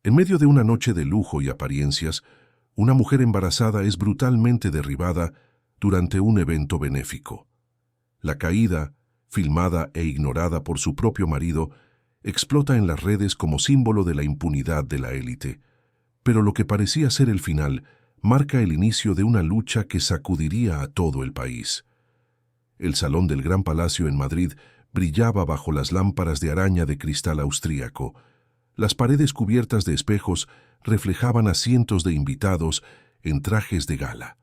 En medio de una noche de lujo y apariencias, una mujer embarazada es brutalmente derribada durante un evento benéfico. La caída, filmada e ignorada por su propio marido, explota en las redes como símbolo de la impunidad de la élite. Pero lo que parecía ser el final marca el inicio de una lucha que sacudiría a todo el país. El salón del Gran Palacio en Madrid brillaba bajo las lámparas de araña de cristal austríaco. Las paredes cubiertas de espejos reflejaban a cientos de invitados en trajes de gala,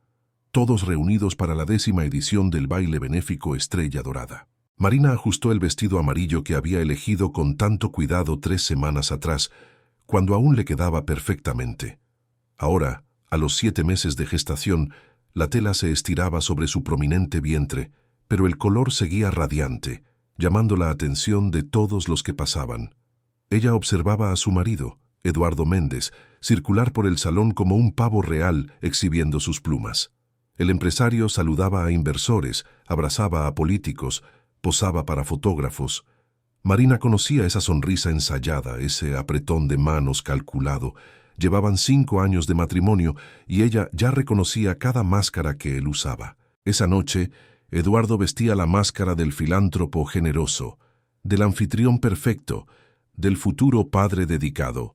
todos reunidos para la 10ª edición del baile benéfico Estrella Dorada. Marina ajustó el vestido amarillo que había elegido con tanto cuidado 3 semanas atrás, cuando aún le quedaba perfectamente. Ahora, a los 7 meses de gestación, la tela se estiraba sobre su prominente vientre, pero el color seguía radiante, llamando la atención de todos los que pasaban. Ella observaba a su marido, Eduardo Méndez, circular por el salón como un pavo real exhibiendo sus plumas. El empresario saludaba a inversores, abrazaba a políticos, posaba para fotógrafos. Marina conocía esa sonrisa ensayada, ese apretón de manos calculado. Llevaban 5 años de matrimonio y ella ya reconocía cada máscara que él usaba. Esa noche, Eduardo vestía la máscara del filántropo generoso, del anfitrión perfecto, del futuro padre dedicado.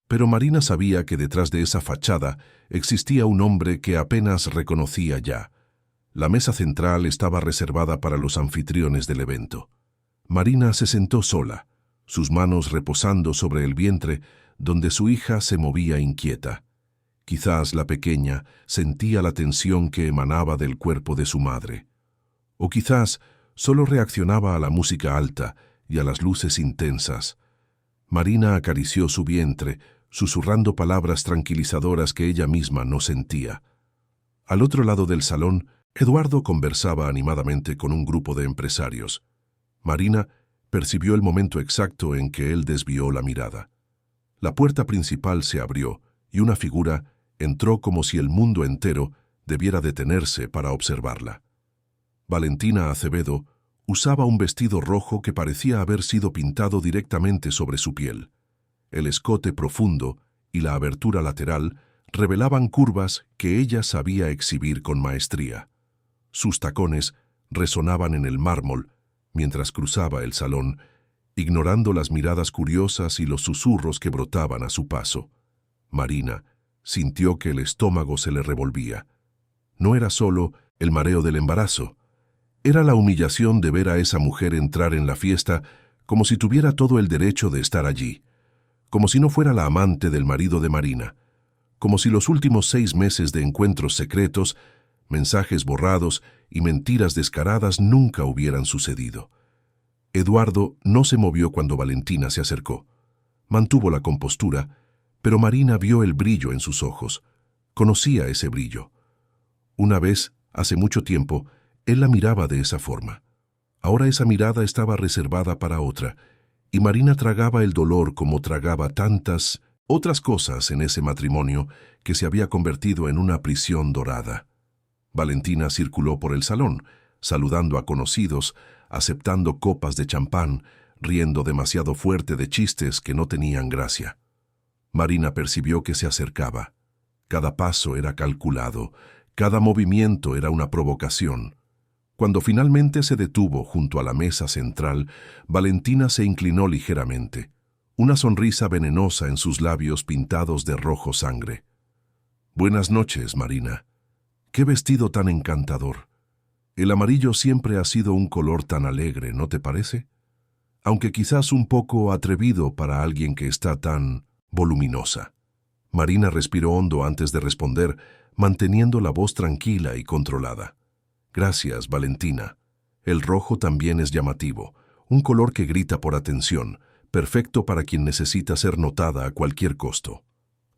Pero Marina sabía que detrás de esa fachada existía un hombre que apenas reconocía ya. La mesa central estaba reservada para los anfitriones del evento. Marina se sentó sola, sus manos reposando sobre el vientre donde su hija se movía inquieta. Quizás la pequeña sentía la tensión que emanaba del cuerpo de su madre. O quizás solo reaccionaba a la música alta y a las luces intensas. Marina acarició su vientre, susurrando palabras tranquilizadoras que ella misma no sentía. Al otro lado del salón, Eduardo conversaba animadamente con un grupo de empresarios. Marina percibió el momento exacto en que él desvió la mirada. La puerta principal se abrió y una figura entró como si el mundo entero debiera detenerse para observarla. Valentina Acevedo usaba un vestido rojo que parecía haber sido pintado directamente sobre su piel. El escote profundo y la abertura lateral revelaban curvas que ella sabía exhibir con maestría. Sus tacones resonaban en el mármol mientras cruzaba el salón, ignorando las miradas curiosas y los susurros que brotaban a su paso. Marina sintió que el estómago se le revolvía. No era solo el mareo del embarazo. Era la humillación de ver a esa mujer entrar en la fiesta como si tuviera todo el derecho de estar allí, como si no fuera la amante del marido de Marina, como si los últimos 6 meses de encuentros secretos, mensajes borrados y mentiras descaradas nunca hubieran sucedido. Eduardo no se movió cuando Valentina se acercó. Mantuvo la compostura, pero Marina vio el brillo en sus ojos. Conocía ese brillo. Una vez, hace mucho tiempo, él la miraba de esa forma. Ahora esa mirada estaba reservada para otra, y Marina tragaba el dolor como tragaba tantas otras cosas en ese matrimonio que se había convertido en una prisión dorada. Valentina circuló por el salón, saludando a conocidos, aceptando copas de champán, riendo demasiado fuerte de chistes que no tenían gracia. Marina percibió que se acercaba. Cada paso era calculado, cada movimiento era una provocación. Cuando finalmente se detuvo junto a la mesa central, Valentina se inclinó ligeramente, una sonrisa venenosa en sus labios pintados de rojo sangre. «Buenas noches, Marina. Qué vestido tan encantador. El amarillo siempre ha sido un color tan alegre, ¿no te parece? Aunque quizás un poco atrevido para alguien que está tan voluminosa». Marina respiró hondo antes de responder, manteniendo la voz tranquila y controlada. «Gracias, Valentina. El rojo también es llamativo, un color que grita por atención, perfecto para quien necesita ser notada a cualquier costo».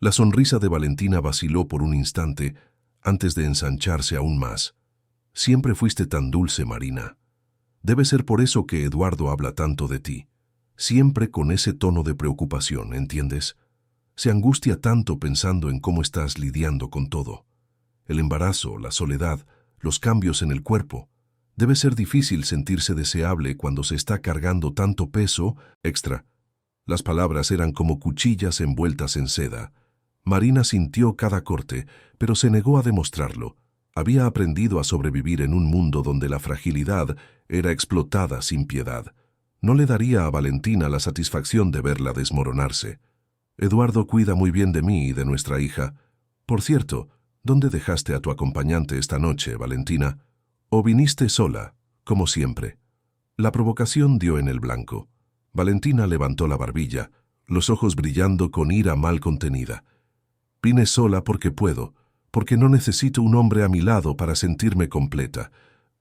La sonrisa de Valentina vaciló por un instante antes de ensancharse aún más. «Siempre fuiste tan dulce, Marina. Debe ser por eso que Eduardo habla tanto de ti. Siempre con ese tono de preocupación, ¿entiendes? Se angustia tanto pensando en cómo estás lidiando con todo. El embarazo, la soledad, los cambios en el cuerpo. Debe ser difícil sentirse deseable cuando se está cargando tanto peso extra». Las palabras eran como cuchillas envueltas en seda. Marina sintió cada corte, pero se negó a demostrarlo. Había aprendido a sobrevivir en un mundo donde la fragilidad era explotada sin piedad. No le daría a Valentina la satisfacción de verla desmoronarse. Eduardo cuida muy bien de mí y de nuestra hija. Por cierto, ¿dónde dejaste a tu acompañante esta noche, Valentina? ¿O viniste sola, como siempre? La provocación dio en el blanco. Valentina levantó la barbilla, los ojos brillando con ira mal contenida. Vine sola porque puedo, porque no necesito un hombre a mi lado para sentirme completa.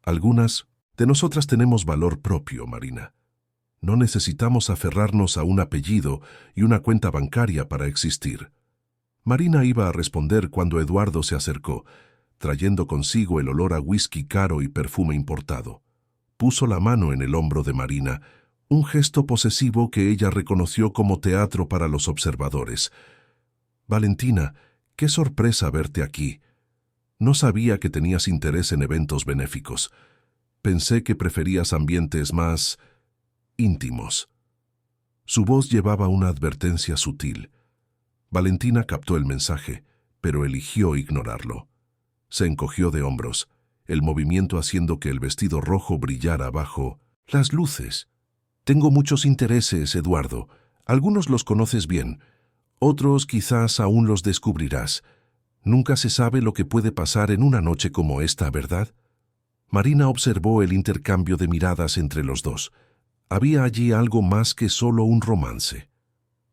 Algunas de nosotras tenemos valor propio, Marina. No necesitamos aferrarnos a un apellido y una cuenta bancaria para existir. Marina iba a responder cuando Eduardo se acercó, trayendo consigo el olor a whisky caro y perfume importado. Puso la mano en el hombro de Marina, un gesto posesivo que ella reconoció como teatro para los observadores. «Valentina, qué sorpresa verte aquí. No sabía que tenías interés en eventos benéficos. Pensé que preferías ambientes más íntimos». Su voz llevaba una advertencia sutil. Valentina captó el mensaje, pero eligió ignorarlo. Se encogió de hombros, el movimiento haciendo que el vestido rojo brillara bajo las luces. «Tengo muchos intereses, Eduardo. Algunos los conoces bien. Otros quizás aún los descubrirás. Nunca se sabe lo que puede pasar en una noche como esta, ¿verdad?» Marina observó el intercambio de miradas entre los dos. Había allí algo más que solo un romance.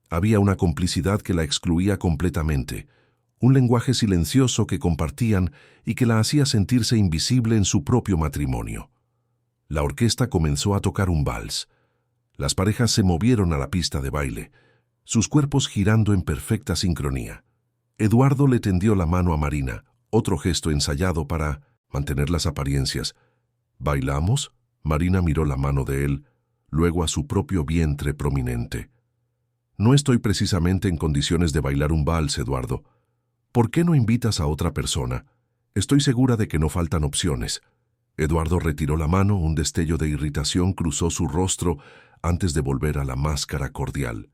Había una complicidad que la excluía completamente, un lenguaje silencioso que compartían y que la hacía sentirse invisible en su propio matrimonio. La orquesta comenzó a tocar un vals. Las parejas se movieron a la pista de baile, sus cuerpos girando en perfecta sincronía. Eduardo le tendió la mano a Marina, otro gesto ensayado para mantener las apariencias. «¿Bailamos?» Marina miró la mano de él, luego a su propio vientre prominente. «No estoy precisamente en condiciones de bailar un vals, Eduardo. ¿Por qué no invitas a otra persona? Estoy segura de que no faltan opciones». Eduardo retiró la mano, un destello de irritación cruzó su rostro antes de volver a la máscara cordial.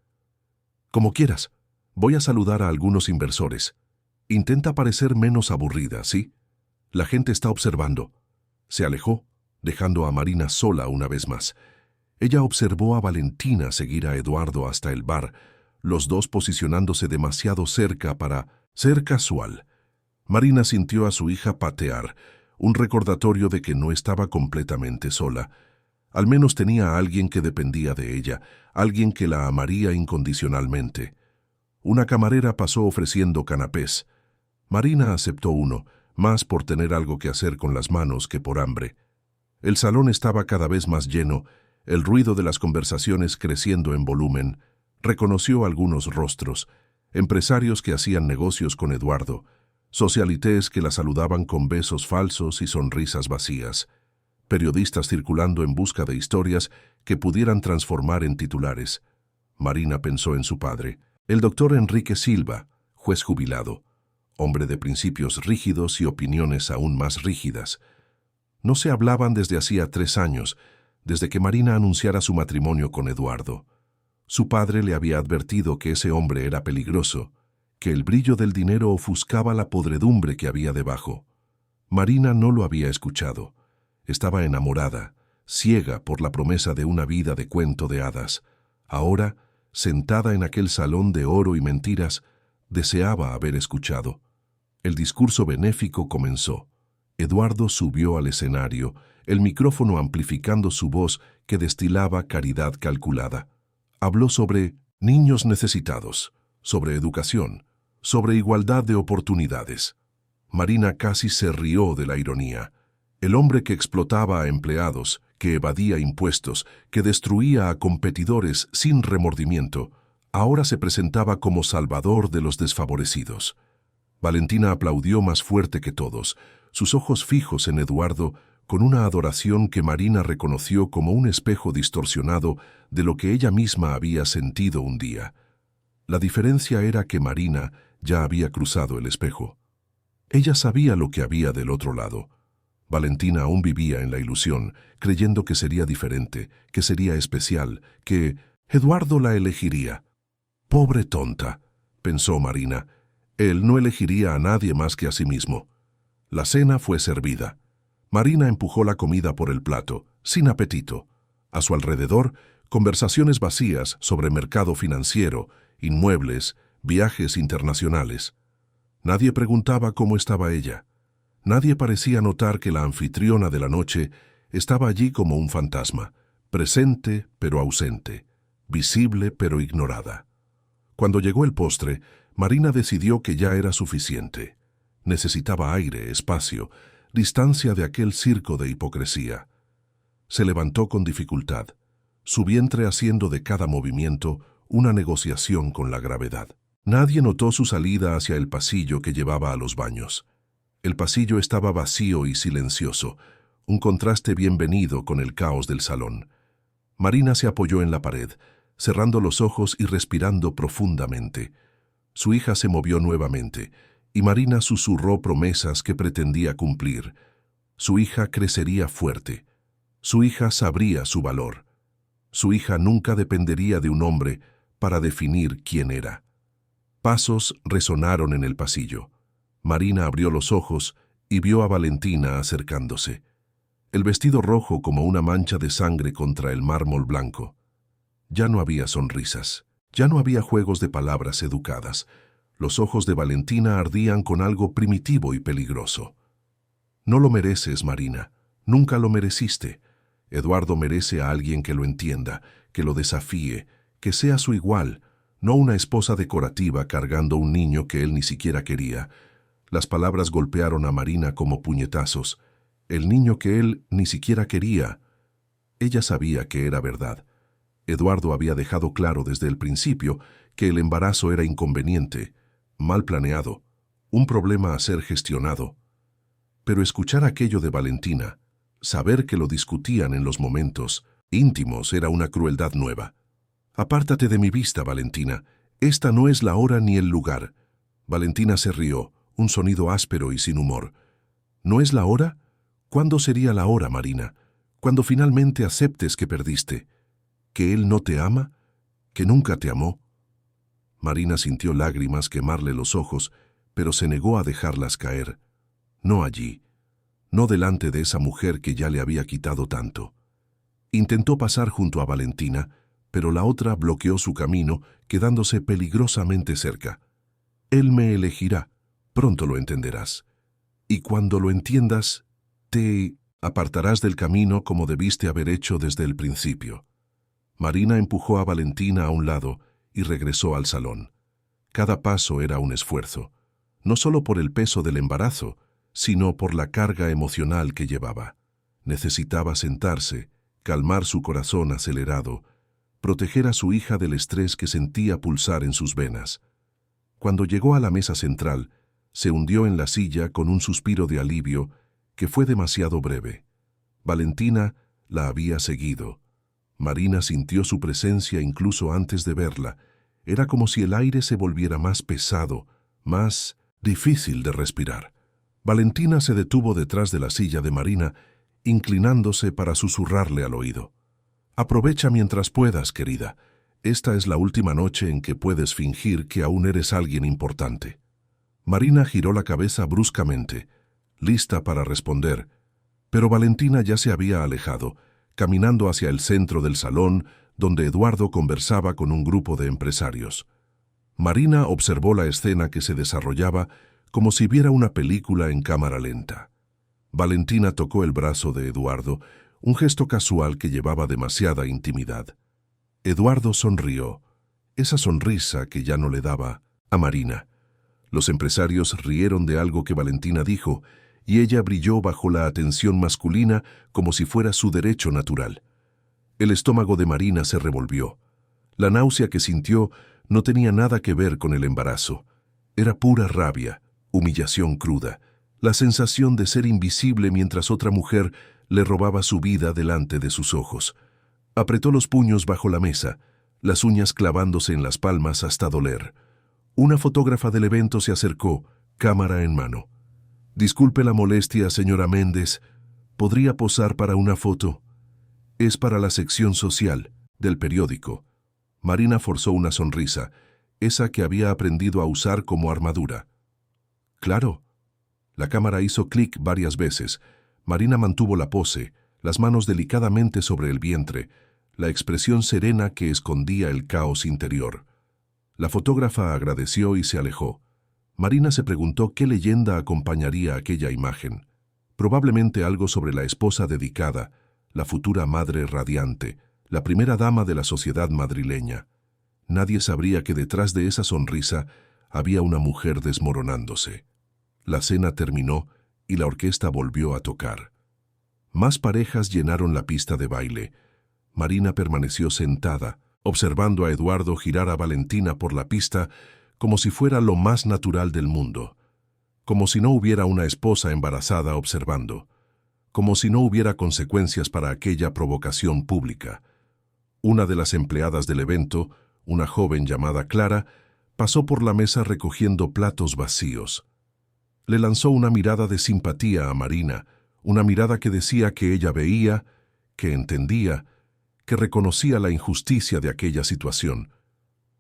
«Como quieras. Voy a saludar a algunos inversores. Intenta parecer menos aburrida, ¿sí? La gente está observando». Se alejó, dejando a Marina sola una vez más. Ella observó a Valentina seguir a Eduardo hasta el bar, los dos posicionándose demasiado cerca para ser casual. Marina sintió a su hija patear, un recordatorio de que no estaba completamente sola. Al menos tenía a alguien que dependía de ella, alguien que la amaría incondicionalmente. Una camarera pasó ofreciendo canapés. Marina aceptó uno, más por tener algo que hacer con las manos que por hambre. El salón estaba cada vez más lleno, el ruido de las conversaciones creciendo en volumen. Reconoció algunos rostros, empresarios que hacían negocios con Eduardo, socialités que la saludaban con besos falsos y sonrisas vacías, periodistas circulando en busca de historias que pudieran transformar en titulares. Marina pensó en su padre, el doctor Enrique Silva, juez jubilado, hombre de principios rígidos y opiniones aún más rígidas. No se hablaban desde hacía 3 años, desde que Marina anunciara su matrimonio con Eduardo. Su padre le había advertido que ese hombre era peligroso, que el brillo del dinero ofuscaba la podredumbre que había debajo. Marina no lo había escuchado. Estaba enamorada, ciega por la promesa de una vida de cuento de hadas. Ahora, sentada en aquel salón de oro y mentiras, deseaba haber escuchado. El discurso benéfico comenzó. Eduardo subió al escenario, el micrófono amplificando su voz que destilaba caridad calculada. Habló sobre niños necesitados, sobre educación, sobre igualdad de oportunidades. Marina casi se rió de la ironía. El hombre que explotaba a empleados, que evadía impuestos, que destruía a competidores sin remordimiento, ahora se presentaba como salvador de los desfavorecidos. Valentina aplaudió más fuerte que todos, sus ojos fijos en Eduardo, con una adoración que Marina reconoció como un espejo distorsionado de lo que ella misma había sentido un día. La diferencia era que Marina ya había cruzado el espejo. Ella sabía lo que había del otro lado. Valentina aún vivía en la ilusión, creyendo que sería diferente, que sería especial, que Eduardo la elegiría. Pobre tonta, pensó Marina. Él no elegiría a nadie más que a sí mismo. La cena fue servida. Marina empujó la comida por el plato, sin apetito. A su alrededor, conversaciones vacías sobre mercado financiero, inmuebles, viajes internacionales. Nadie preguntaba cómo estaba ella. Nadie parecía notar que la anfitriona de la noche estaba allí como un fantasma, presente pero ausente, visible pero ignorada. Cuando llegó el postre, Marina decidió que ya era suficiente. Necesitaba aire, espacio, distancia de aquel circo de hipocresía. Se levantó con dificultad, su vientre haciendo de cada movimiento una negociación con la gravedad. Nadie notó su salida hacia el pasillo que llevaba a los baños. El pasillo estaba vacío y silencioso, un contraste bienvenido con el caos del salón. Marina se apoyó en la pared, cerrando los ojos y respirando profundamente. Su hija se movió nuevamente, y Marina susurró promesas que pretendía cumplir. Su hija crecería fuerte. Su hija sabría su valor. Su hija nunca dependería de un hombre para definir quién era. Pasos resonaron en el pasillo. Marina abrió los ojos y vio a Valentina acercándose. El vestido rojo como una mancha de sangre contra el mármol blanco. Ya no había sonrisas, ya no había juegos de palabras educadas. Los ojos de Valentina ardían con algo primitivo y peligroso. No lo mereces, Marina. Nunca lo mereciste. Eduardo merece a alguien que lo entienda, que lo desafíe, que sea su igual, no una esposa decorativa cargando un niño que él ni siquiera quería. Las palabras golpearon a Marina como puñetazos. El niño que él ni siquiera quería. Ella sabía que era verdad. Eduardo había dejado claro desde el principio que el embarazo era inconveniente, mal planeado, un problema a ser gestionado. Pero escuchar aquello de Valentina, saber que lo discutían en los momentos íntimos, era una crueldad nueva. «Apártate de mi vista, Valentina. Esta no es la hora ni el lugar». Valentina se rió, un sonido áspero y sin humor. «¿No es la hora? ¿Cuándo sería la hora, Marina? Cuando finalmente aceptes que perdiste. ¿Que él no te ama? ¿Que nunca te amó?» Marina sintió lágrimas quemarle los ojos, pero se negó a dejarlas caer. No allí, no delante de esa mujer que ya le había quitado tanto. Intentó pasar junto a Valentina, pero la otra bloqueó su camino, quedándose peligrosamente cerca. «Él me elegirá, pronto lo entenderás. Y cuando lo entiendas, te apartarás del camino como debiste haber hecho desde el principio». Marina empujó a Valentina a un lado y regresó al salón. Cada paso era un esfuerzo, no solo por el peso del embarazo, sino por la carga emocional que llevaba. Necesitaba sentarse, calmar su corazón acelerado, proteger a su hija del estrés que sentía pulsar en sus venas. Cuando llegó a la mesa central, se hundió en la silla con un suspiro de alivio que fue demasiado breve. Valentina la había seguido. Marina sintió su presencia incluso antes de verla. Era como si el aire se volviera más pesado, más difícil de respirar. Valentina se detuvo detrás de la silla de Marina, inclinándose para susurrarle al oído. «Aprovecha mientras puedas, querida. Esta es la última noche en que puedes fingir que aún eres alguien importante». Marina giró la cabeza bruscamente, lista para responder, pero Valentina ya se había alejado, caminando hacia el centro del salón donde Eduardo conversaba con un grupo de empresarios. Marina observó la escena que se desarrollaba como si viera una película en cámara lenta. Valentina tocó el brazo de Eduardo, un gesto casual que llevaba demasiada intimidad. Eduardo sonrió, esa sonrisa que ya no le daba a Marina. Los empresarios rieron de algo que Valentina dijo, y ella brilló bajo la atención masculina como si fuera su derecho natural. El estómago de Marina se revolvió. La náusea que sintió no tenía nada que ver con el embarazo. Era pura rabia, humillación cruda, la sensación de ser invisible mientras otra mujer le robaba su vida delante de sus ojos. Apretó los puños bajo la mesa, las uñas clavándose en las palmas hasta doler. Una fotógrafa del evento se acercó, cámara en mano. «Disculpe la molestia, señora Méndez. ¿Podría posar para una foto? Es para la sección social del periódico». Marina forzó una sonrisa, esa que había aprendido a usar como armadura. «Claro». La cámara hizo clic varias veces. Marina mantuvo la pose, las manos delicadamente sobre el vientre, la expresión serena que escondía el caos interior. La fotógrafa agradeció y se alejó. Marina se preguntó qué leyenda acompañaría aquella imagen. Probablemente algo sobre la esposa dedicada, la futura madre radiante, la primera dama de la sociedad madrileña. Nadie sabría que detrás de esa sonrisa había una mujer desmoronándose. La cena terminó y la orquesta volvió a tocar. Más parejas llenaron la pista de baile. Marina permaneció sentada, observando a Eduardo girar a Valentina por la pista como si fuera lo más natural del mundo, como si no hubiera una esposa embarazada observando, como si no hubiera consecuencias para aquella provocación pública. Una de las empleadas del evento, una joven llamada Clara, pasó por la mesa recogiendo platos vacíos. Le lanzó una mirada de simpatía a Marina, una mirada que decía que ella veía, que entendía, que reconocía la injusticia de aquella situación.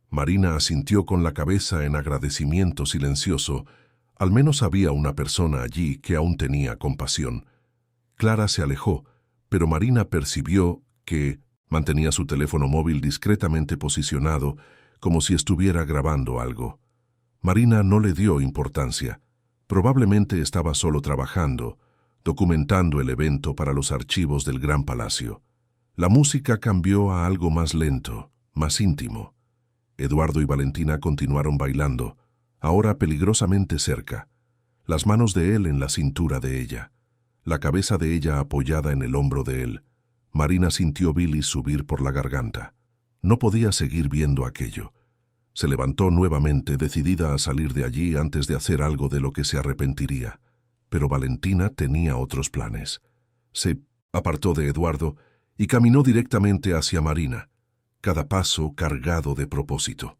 Marina asintió con la cabeza en agradecimiento silencioso. Al menos había una persona allí que aún tenía compasión. Clara se alejó, pero Marina percibió que mantenía su teléfono móvil discretamente posicionado, como si estuviera grabando algo. Marina no le dio importancia. Probablemente estaba solo trabajando, documentando el evento para los archivos del Gran Palacio. La música cambió a algo más lento, más íntimo. Eduardo y Valentina continuaron bailando, ahora peligrosamente cerca, las manos de él en la cintura de ella, la cabeza de ella apoyada en el hombro de él. Marina sintió bilis subir por la garganta. No podía seguir viendo aquello. Se levantó nuevamente, decidida a salir de allí antes de hacer algo de lo que se arrepentiría. Pero Valentina tenía otros planes. Se apartó de Eduardo y caminó directamente hacia Marina, cada paso cargado de propósito.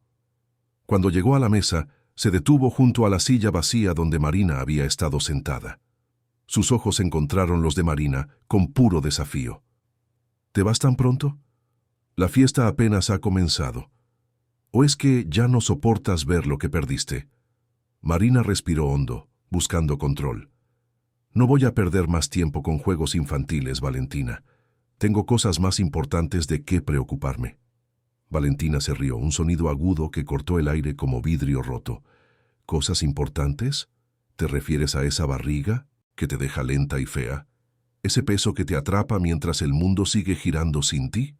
Cuando llegó a la mesa, se detuvo junto a la silla vacía donde Marina había estado sentada. Sus ojos encontraron los de Marina con puro desafío. ¿Te vas tan pronto? La fiesta apenas ha comenzado. ¿O es que ya no soportas ver lo que perdiste? Marina respiró hondo, buscando control. No voy a perder más tiempo con juegos infantiles, Valentina. Tengo cosas más importantes de qué preocuparme. Valentina se rió, un sonido agudo que cortó el aire como vidrio roto. ¿Cosas importantes? ¿Te refieres a esa barriga que te deja lenta y fea? ¿Ese peso que te atrapa mientras el mundo sigue girando sin ti?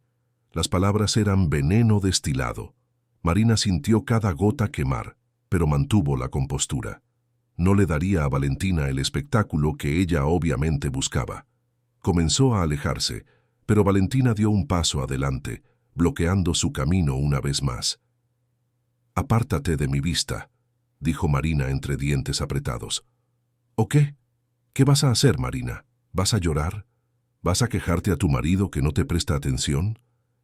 Las palabras eran veneno destilado. Marina sintió cada gota quemar, pero mantuvo la compostura. No le daría a Valentina el espectáculo que ella obviamente buscaba. Comenzó a alejarse, pero Valentina dio un paso adelante, bloqueando su camino una vez más. «Apártate de mi vista», dijo Marina entre dientes apretados. «¿O qué? ¿Qué vas a hacer, Marina? ¿Vas a llorar? ¿Vas a quejarte a tu marido que no te presta atención?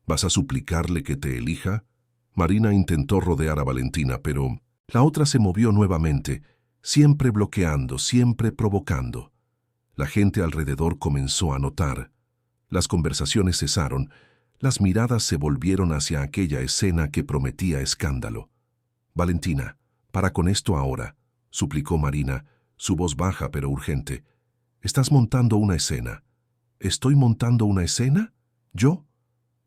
¿Vas a suplicarle que te elija?» Marina intentó rodear a Valentina, pero la otra se movió nuevamente, siempre bloqueando, siempre provocando. La gente alrededor comenzó a notar. Las conversaciones cesaron, las miradas se volvieron hacia aquella escena que prometía escándalo. «Valentina, para con esto ahora», suplicó Marina, su voz baja pero urgente. «Estás montando una escena». «¿Estoy montando una escena? ¿Yo?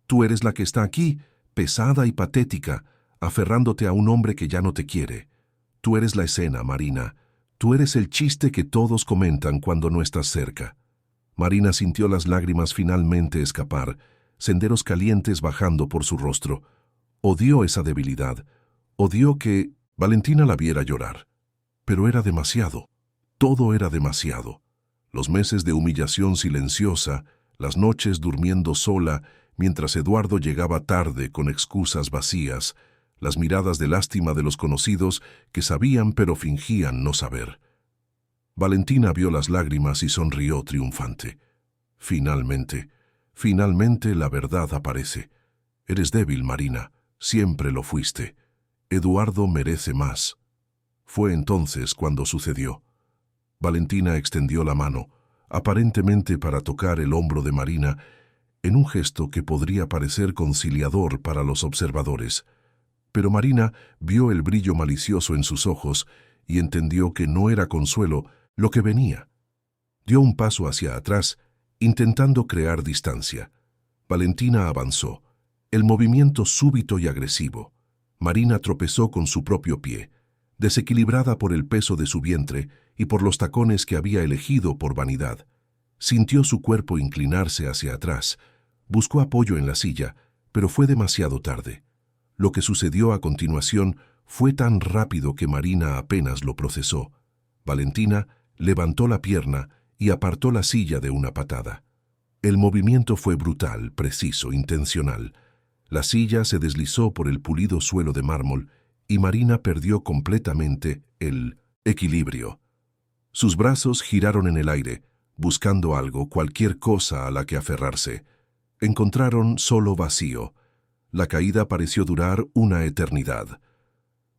Tú eres la que está aquí, pesada y patética, aferrándote a un hombre que ya no te quiere. Tú eres la escena, Marina. Tú eres el chiste que todos comentan cuando no estás cerca». Marina sintió las lágrimas finalmente escapar, senderos calientes bajando por su rostro. Odió esa debilidad. Odió que Valentina la viera llorar. Pero era demasiado. Todo era demasiado. Los meses de humillación silenciosa, las noches durmiendo sola, mientras Eduardo llegaba tarde con excusas vacías, las miradas de lástima de los conocidos que sabían pero fingían no saber. Valentina vio las lágrimas y sonrió triunfante. Finalmente la verdad aparece. Eres débil, Marina, siempre lo fuiste. Eduardo merece más. Fue entonces cuando sucedió. Valentina extendió la mano, aparentemente para tocar el hombro de Marina, en un gesto que podría parecer conciliador para los observadores. Pero Marina vio el brillo malicioso en sus ojos y entendió que no era consuelo lo que venía. Dio un paso hacia atrás, intentando crear distancia. Valentina avanzó, el movimiento súbito y agresivo. Marina tropezó con su propio pie, desequilibrada por el peso de su vientre y por los tacones que había elegido por vanidad. Sintió su cuerpo inclinarse hacia atrás. Buscó apoyo en la silla, pero fue demasiado tarde. Lo que sucedió a continuación fue tan rápido que Marina apenas lo procesó. Valentina levantó la pierna y apartó la silla de una patada. El movimiento fue brutal, preciso, intencional. La silla se deslizó por el pulido suelo de mármol y Marina perdió completamente el equilibrio. Sus brazos giraron en el aire, buscando algo, cualquier cosa a la que aferrarse. Encontraron solo vacío. La caída pareció durar una eternidad.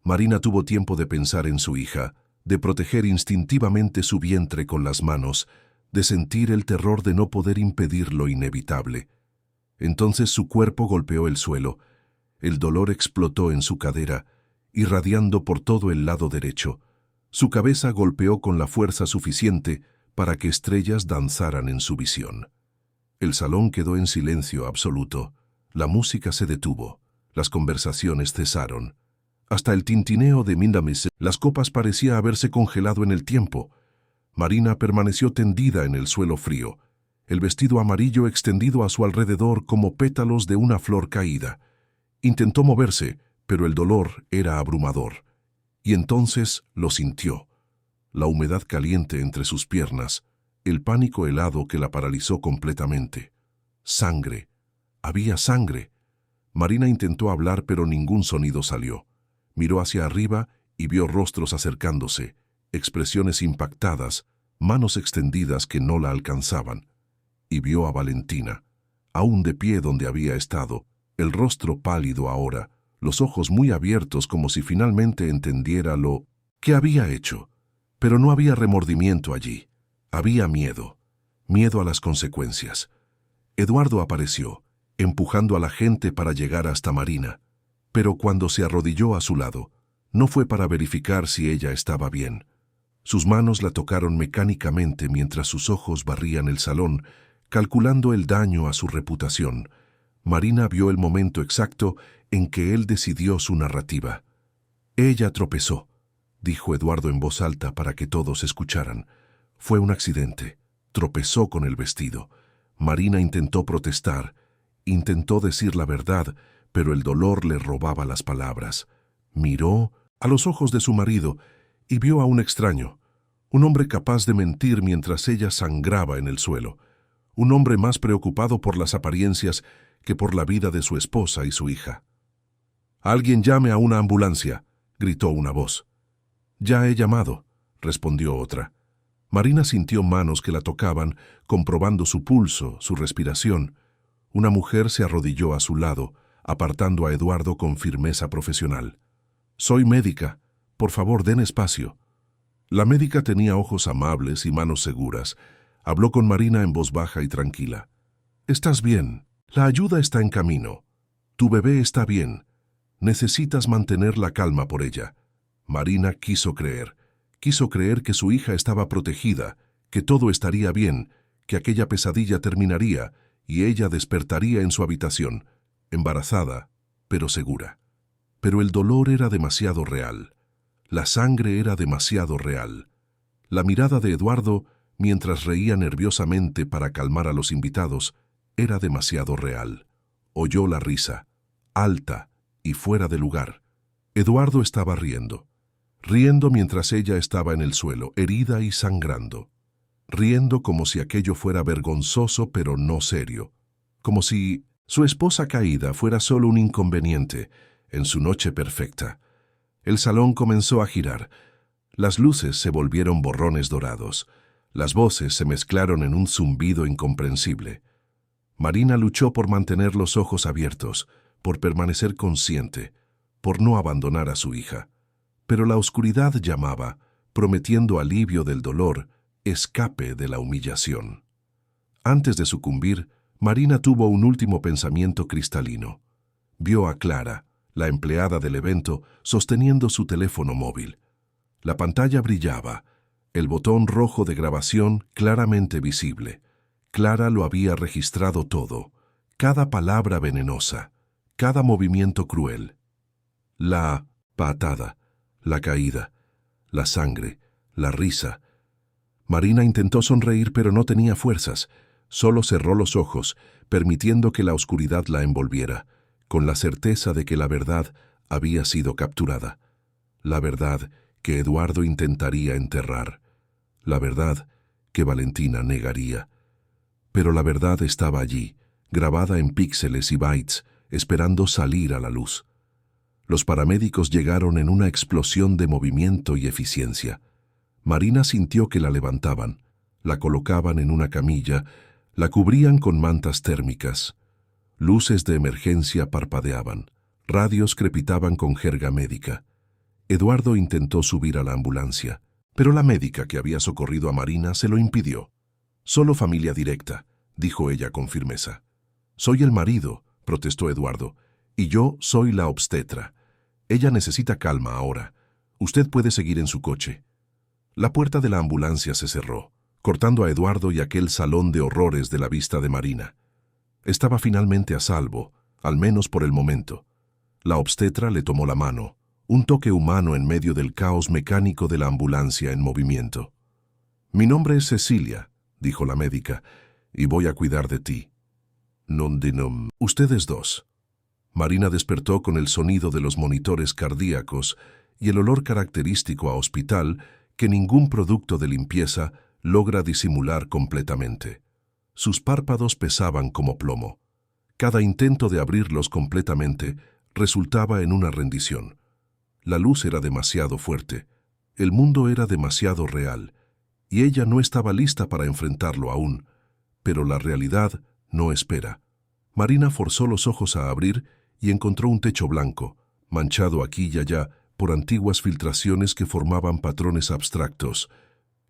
Marina tuvo tiempo de pensar en su hija, de proteger instintivamente su vientre con las manos, de sentir el terror de no poder impedir lo inevitable. Entonces su cuerpo golpeó el suelo. El dolor explotó en su cadera, irradiando por todo el lado derecho. Su cabeza golpeó con la fuerza suficiente para que estrellas danzaran en su visión. El salón quedó en silencio absoluto. La música se detuvo. Las conversaciones cesaron. Hasta el tintineo de Mindamis, las copas parecía haberse congelado en el tiempo. Marina permaneció tendida en el suelo frío, el vestido amarillo extendido a su alrededor como pétalos de una flor caída. Intentó moverse, pero el dolor era abrumador. Y entonces lo sintió. La humedad caliente entre sus piernas, el pánico helado que la paralizó completamente. Sangre. Había sangre. Marina intentó hablar, pero ningún sonido salió. Miró hacia arriba y vio rostros acercándose, expresiones impactadas, manos extendidas que no la alcanzaban. Y vio a Valentina, aún de pie donde había estado, el rostro pálido ahora, los ojos muy abiertos como si finalmente entendiera lo que había hecho. Pero no había remordimiento allí. Había miedo. Miedo a las consecuencias. Eduardo apareció, empujando a la gente para llegar hasta Marina. Pero cuando se arrodilló a su lado, no fue para verificar si ella estaba bien. Sus manos la tocaron mecánicamente mientras sus ojos barrían el salón, calculando el daño a su reputación. Marina vio el momento exacto en que él decidió su narrativa. Ella tropezó, dijo Eduardo en voz alta para que todos escucharan. Fue un accidente. Tropezó con el vestido. Marina intentó protestar, intentó decir la verdad, pero el dolor le robaba las palabras. Miró a los ojos de su marido y vio a un extraño, un hombre capaz de mentir mientras ella sangraba en el suelo, un hombre más preocupado por las apariencias que por la vida de su esposa y su hija. «Alguien llame a una ambulancia», gritó una voz. «Ya he llamado», respondió otra. Marina sintió manos que la tocaban, comprobando su pulso, su respiración. Una mujer se arrodilló a su lado, apartando a Eduardo con firmeza profesional. «Soy médica. Por favor, den espacio». La médica tenía ojos amables y manos seguras. Habló con Marina en voz baja y tranquila. «Estás bien. La ayuda está en camino. Tu bebé está bien. Necesitas mantener la calma por ella». Marina quiso creer que su hija estaba protegida, que todo estaría bien, que aquella pesadilla terminaría y ella despertaría en su habitación, embarazada, pero segura. Pero el dolor era demasiado real. La sangre era demasiado real. La mirada de Eduardo, mientras reía nerviosamente para calmar a los invitados, era demasiado real. Oyó la risa, alta y fuera de lugar. Eduardo estaba riendo mientras ella estaba en el suelo, herida y sangrando. Riendo como si aquello fuera vergonzoso pero no serio. Como si su esposa caída fuera solo un inconveniente en su noche perfecta. El salón comenzó a girar. Las luces se volvieron borrones dorados. Las voces se mezclaron en un zumbido incomprensible. Marina luchó por mantener los ojos abiertos, por permanecer consciente, por no abandonar a su hija. Pero la oscuridad llamaba, prometiendo alivio del dolor, escape de la humillación. Antes de sucumbir, Marina tuvo un último pensamiento cristalino. Vio a Clara, la empleada del evento, sosteniendo su teléfono móvil. La pantalla brillaba, el botón rojo de grabación claramente visible. Clara lo había registrado todo, cada palabra venenosa, cada movimiento cruel. La patada, la caída, la sangre, la risa. Marina intentó sonreír, pero no tenía fuerzas. Solo cerró los ojos, permitiendo que la oscuridad la envolviera, con la certeza de que la verdad había sido capturada. La verdad que Eduardo intentaría enterrar. La verdad que Valentina negaría. Pero la verdad estaba allí, grabada en píxeles y bytes, esperando salir a la luz. Los paramédicos llegaron en una explosión de movimiento y eficiencia. Marina sintió que la levantaban, la colocaban en una camilla, la cubrían con mantas térmicas. Luces de emergencia parpadeaban, radios crepitaban con jerga médica. Eduardo intentó subir a la ambulancia, pero la médica que había socorrido a Marina se lo impidió. «Solo familia directa», dijo ella con firmeza. «Soy el marido», protestó Eduardo, «y yo soy la obstetra. Ella necesita calma ahora. Usted puede seguir en su coche». La puerta de la ambulancia se cerró, cortando a Eduardo y aquel salón de horrores de la vista de Marina. Estaba finalmente a salvo, al menos por el momento. La obstetra le tomó la mano, un toque humano en medio del caos mecánico de la ambulancia en movimiento. «Mi nombre es Cecilia», dijo la médica, «y voy a cuidar de ti». «Non dinom». «Ustedes dos». Marina despertó con el sonido de los monitores cardíacos y el olor característico a hospital que ningún producto de limpieza logra disimular completamente. Sus párpados pesaban como plomo. Cada intento de abrirlos completamente resultaba en una rendición. La luz era demasiado fuerte, el mundo era demasiado real, y ella no estaba lista para enfrentarlo aún, pero la realidad no espera. Marina forzó los ojos a abrir y encontró un techo blanco, manchado aquí y allá por antiguas filtraciones que formaban patrones abstractos.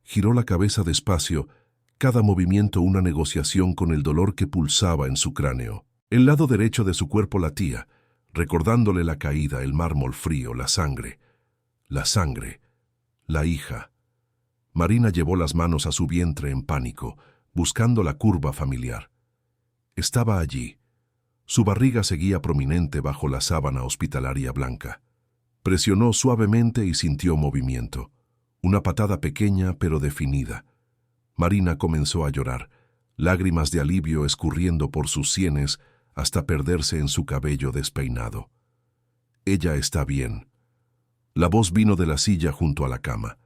Giró la cabeza despacio, cada movimiento una negociación con el dolor que pulsaba en su cráneo. El lado derecho de su cuerpo latía, recordándole la caída, el mármol frío, la sangre, la hija. Marina llevó las manos a su vientre en pánico, buscando la curva familiar. Estaba allí. Su barriga seguía prominente bajo la sábana hospitalaria blanca. Presionó suavemente y sintió movimiento. Una patada pequeña pero definida. Marina comenzó a llorar, lágrimas de alivio escurriendo por sus sienes hasta perderse en su cabello despeinado. «Ella está bien». La voz vino de la silla junto a la cama.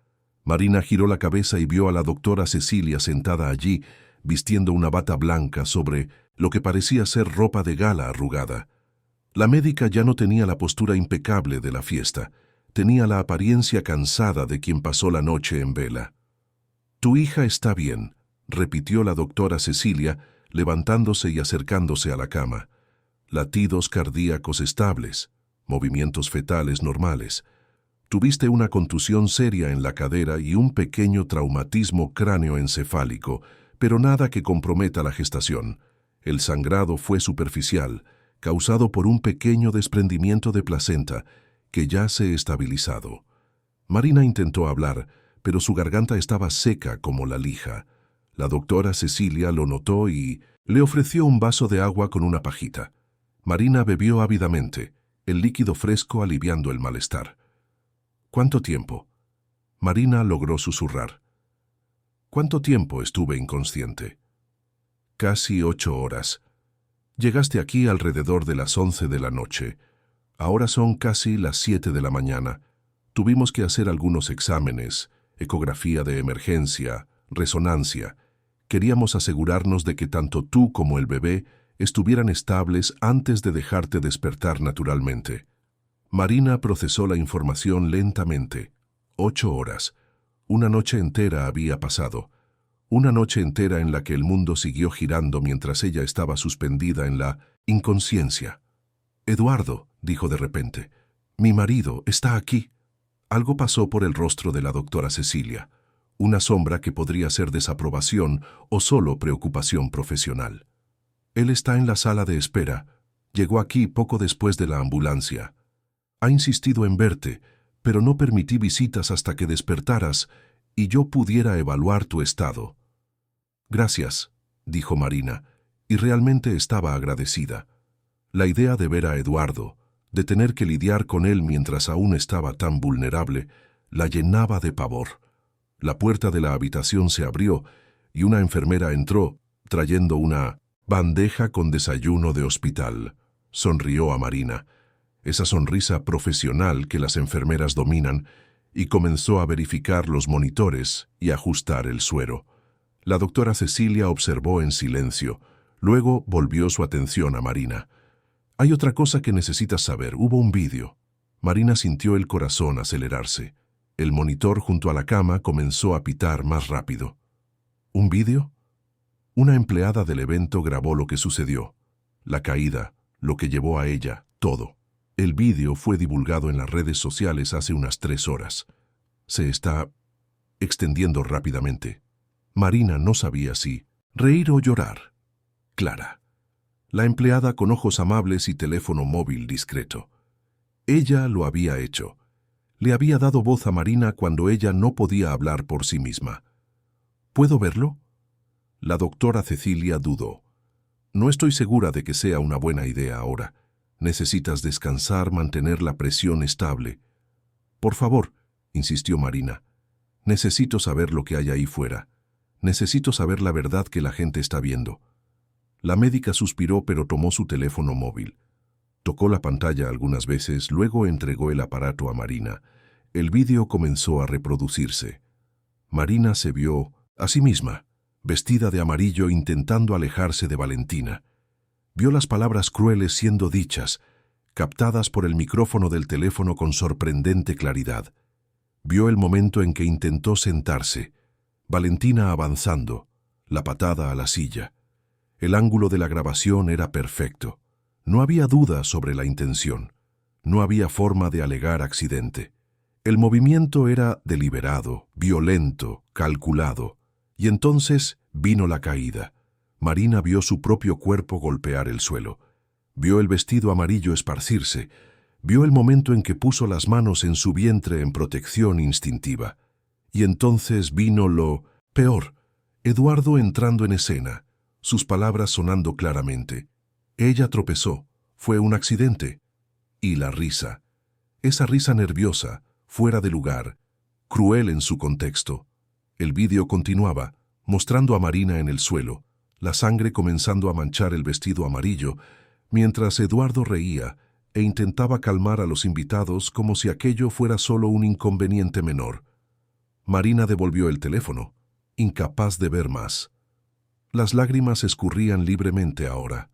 Marina giró la cabeza y vio a la doctora Cecilia sentada allí, vistiendo una bata blanca sobre lo que parecía ser ropa de gala arrugada. La médica ya no tenía la postura impecable de la fiesta, tenía la apariencia cansada de quien pasó la noche en vela. «Tu hija está bien», repitió la doctora Cecilia, levantándose y acercándose a la cama. «Latidos cardíacos estables, movimientos fetales normales. Tuviste una contusión seria en la cadera y un pequeño traumatismo cráneoencefálico, pero nada que comprometa la gestación. El sangrado fue superficial, causado por un pequeño desprendimiento de placenta, que ya se ha estabilizado». Marina intentó hablar, pero su garganta estaba seca como la lija. La doctora Cecilia lo notó y le ofreció un vaso de agua con una pajita. Marina bebió ávidamente, el líquido fresco aliviando el malestar. «¿Cuánto tiempo?». Marina logró susurrar. «¿Cuánto tiempo estuve inconsciente?». «Casi 8 horas. Llegaste aquí alrededor de las 11 de la noche. Ahora son casi las 7 de la mañana. Tuvimos que hacer algunos exámenes, ecografía de emergencia, resonancia. Queríamos asegurarnos de que tanto tú como el bebé estuvieran estables antes de dejarte despertar naturalmente». Marina procesó la información lentamente. 8 horas. Una noche entera había pasado. Una noche entera en la que el mundo siguió girando mientras ella estaba suspendida en la inconsciencia. «Eduardo», dijo de repente, «mi marido está aquí». Algo pasó por el rostro de la doctora Cecilia, una sombra que podría ser desaprobación o solo preocupación profesional. Él está en la sala de espera. Llegó aquí poco después de la ambulancia. Ha insistido en verte, pero no permití visitas hasta que despertaras y yo pudiera evaluar tu estado. Gracias, dijo Marina, y realmente estaba agradecida. La idea de ver a Eduardo, de tener que lidiar con él mientras aún estaba tan vulnerable, la llenaba de pavor. La puerta de la habitación se abrió y una enfermera entró, trayendo una bandeja con desayuno de hospital. Sonrió a Marina, esa sonrisa profesional que las enfermeras dominan, y comenzó a verificar los monitores y ajustar el suero. La doctora Cecilia observó en silencio, luego volvió su atención a Marina. Hay otra cosa que necesitas saber, hubo un vídeo. Marina sintió el corazón acelerarse. El monitor junto a la cama comenzó a pitar más rápido. ¿Un vídeo? Una empleada del evento grabó lo que sucedió. La caída, lo que llevó a ella, todo. El vídeo fue divulgado en las redes sociales hace unas 3 horas. Se está extendiendo rápidamente. Marina no sabía si reír o llorar. Clara. La empleada con ojos amables y teléfono móvil discreto. Ella lo había hecho. Le había dado voz a Marina cuando ella no podía hablar por sí misma. ¿Puedo verlo? La doctora Cecilia dudó. No estoy segura de que sea una buena idea ahora. Necesitas descansar, mantener la presión estable. Por favor, insistió Marina. Necesito saber lo que hay ahí fuera. Necesito saber la verdad que la gente está viendo. La médica suspiró, pero tomó su teléfono móvil. Tocó la pantalla algunas veces, luego entregó el aparato a Marina. El vídeo comenzó a reproducirse. Marina se vio a sí misma, vestida de amarillo, intentando alejarse de Valentina. Vio las palabras crueles siendo dichas, captadas por el micrófono del teléfono con sorprendente claridad. Vio el momento en que intentó sentarse, Valentina avanzando, la patada a la silla. El ángulo de la grabación era perfecto. No había duda sobre la intención. No había forma de alegar accidente. El movimiento era deliberado, violento, calculado. Y entonces vino la caída. Marina vio su propio cuerpo golpear el suelo. Vio el vestido amarillo esparcirse. Vio el momento en que puso las manos en su vientre en protección instintiva. Y entonces vino lo peor. Eduardo entrando en escena, sus palabras sonando claramente. Ella tropezó. Fue un accidente. Y la risa. Esa risa nerviosa, fuera de lugar, cruel en su contexto. El vídeo continuaba, mostrando a Marina en el suelo, la sangre comenzando a manchar el vestido amarillo, mientras Eduardo reía e intentaba calmar a los invitados como si aquello fuera solo un inconveniente menor. Marina devolvió el teléfono, incapaz de ver más. Las lágrimas escurrían libremente ahora.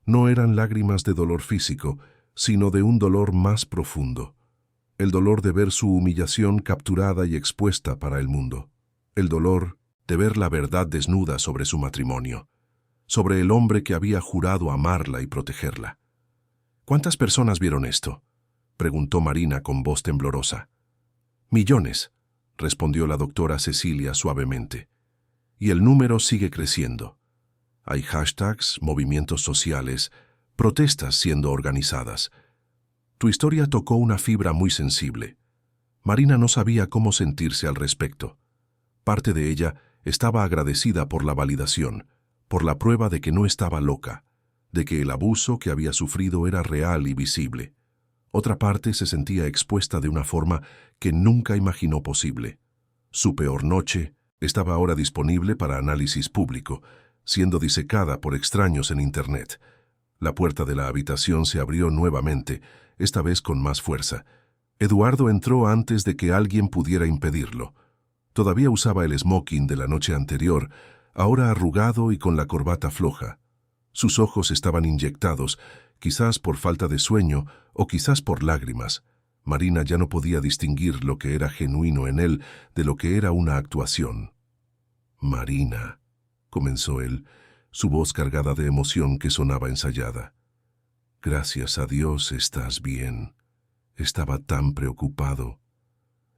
No eran lágrimas de dolor físico, sino de un dolor más profundo. El dolor de ver su humillación capturada y expuesta para el mundo. El dolor de ver la verdad desnuda sobre su matrimonio, sobre el hombre que había jurado amarla y protegerla. ¿Cuántas personas vieron esto?, preguntó Marina con voz temblorosa. Millones, respondió la doctora Cecilia suavemente. Y el número sigue creciendo. Hay hashtags, movimientos sociales, protestas siendo organizadas. Tu historia tocó una fibra muy sensible. Marina no sabía cómo sentirse al respecto. Parte de ella estaba agradecida por la validación, por la prueba de que no estaba loca, de que el abuso que había sufrido era real y visible. Otra parte se sentía expuesta de una forma que nunca imaginó posible. Su peor noche estaba ahora disponible para análisis público, siendo disecada por extraños en Internet. La puerta de la habitación se abrió nuevamente, esta vez con más fuerza. Eduardo entró antes de que alguien pudiera impedirlo. Todavía usaba el smoking de la noche anterior, ahora arrugado y con la corbata floja. Sus ojos estaban inyectados, quizás por falta de sueño o quizás por lágrimas. Marina ya no podía distinguir lo que era genuino en él de lo que era una actuación. «Marina», comenzó él, su voz cargada de emoción que sonaba ensayada. «Gracias a Dios estás bien. Estaba tan preocupado».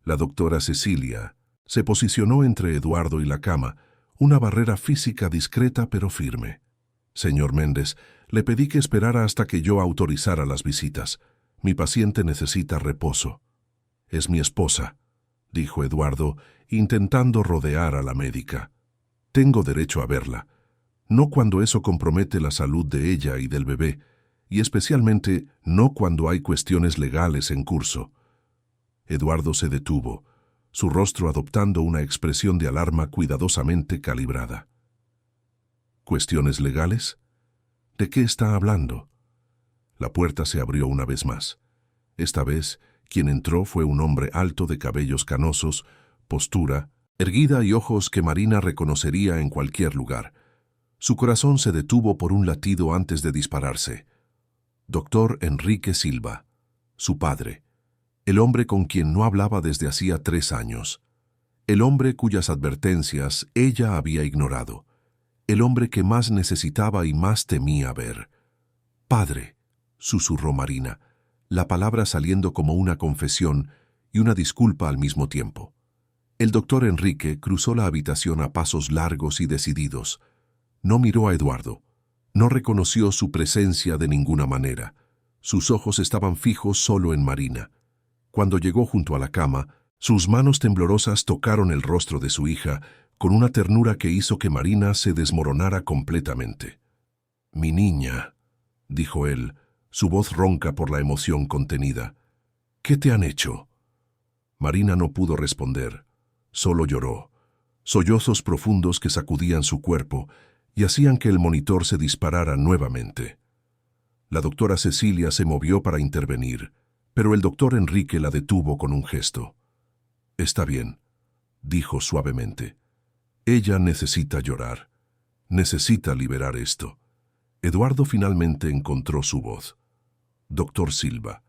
La doctora Cecilia se posicionó entre Eduardo y la cama, una barrera física discreta pero firme. Señor Méndez, le pedí que esperara hasta que yo autorizara las visitas. Mi paciente necesita reposo. Es mi esposa, dijo Eduardo, intentando rodear a la médica. Tengo derecho a verla, no cuando eso compromete la salud de ella y del bebé, y especialmente no cuando hay cuestiones legales en curso. Eduardo se detuvo, su rostro adoptando una expresión de alarma cuidadosamente calibrada. ¿Cuestiones legales? ¿De qué está hablando? La puerta se abrió una vez más. Esta vez, quien entró fue un hombre alto de cabellos canosos, postura erguida y ojos que Marina reconocería en cualquier lugar. Su corazón se detuvo por un latido antes de dispararse. Doctor Enrique Silva, su padre, el hombre con quien no hablaba desde hacía 3 años, el hombre cuyas advertencias ella había ignorado, el hombre que más necesitaba y más temía ver. «Padre», susurró Marina, la palabra saliendo como una confesión y una disculpa al mismo tiempo. El doctor Enrique cruzó la habitación a pasos largos y decididos. No miró a Eduardo. No reconoció su presencia de ninguna manera. Sus ojos estaban fijos solo en Marina. Cuando llegó junto a la cama, sus manos temblorosas tocaron el rostro de su hija con una ternura que hizo que Marina se desmoronara completamente. «Mi niña», dijo él, su voz ronca por la emoción contenida. «¿Qué te han hecho?» Marina no pudo responder. Solo lloró. Sollozos profundos que sacudían su cuerpo y hacían que el monitor se disparara nuevamente. La doctora Cecilia se movió para intervenir, pero el doctor Enrique la detuvo con un gesto. «Está bien», dijo suavemente. «Ella necesita llorar. Necesita liberar esto». Eduardo finalmente encontró su voz. «Doctor Silva,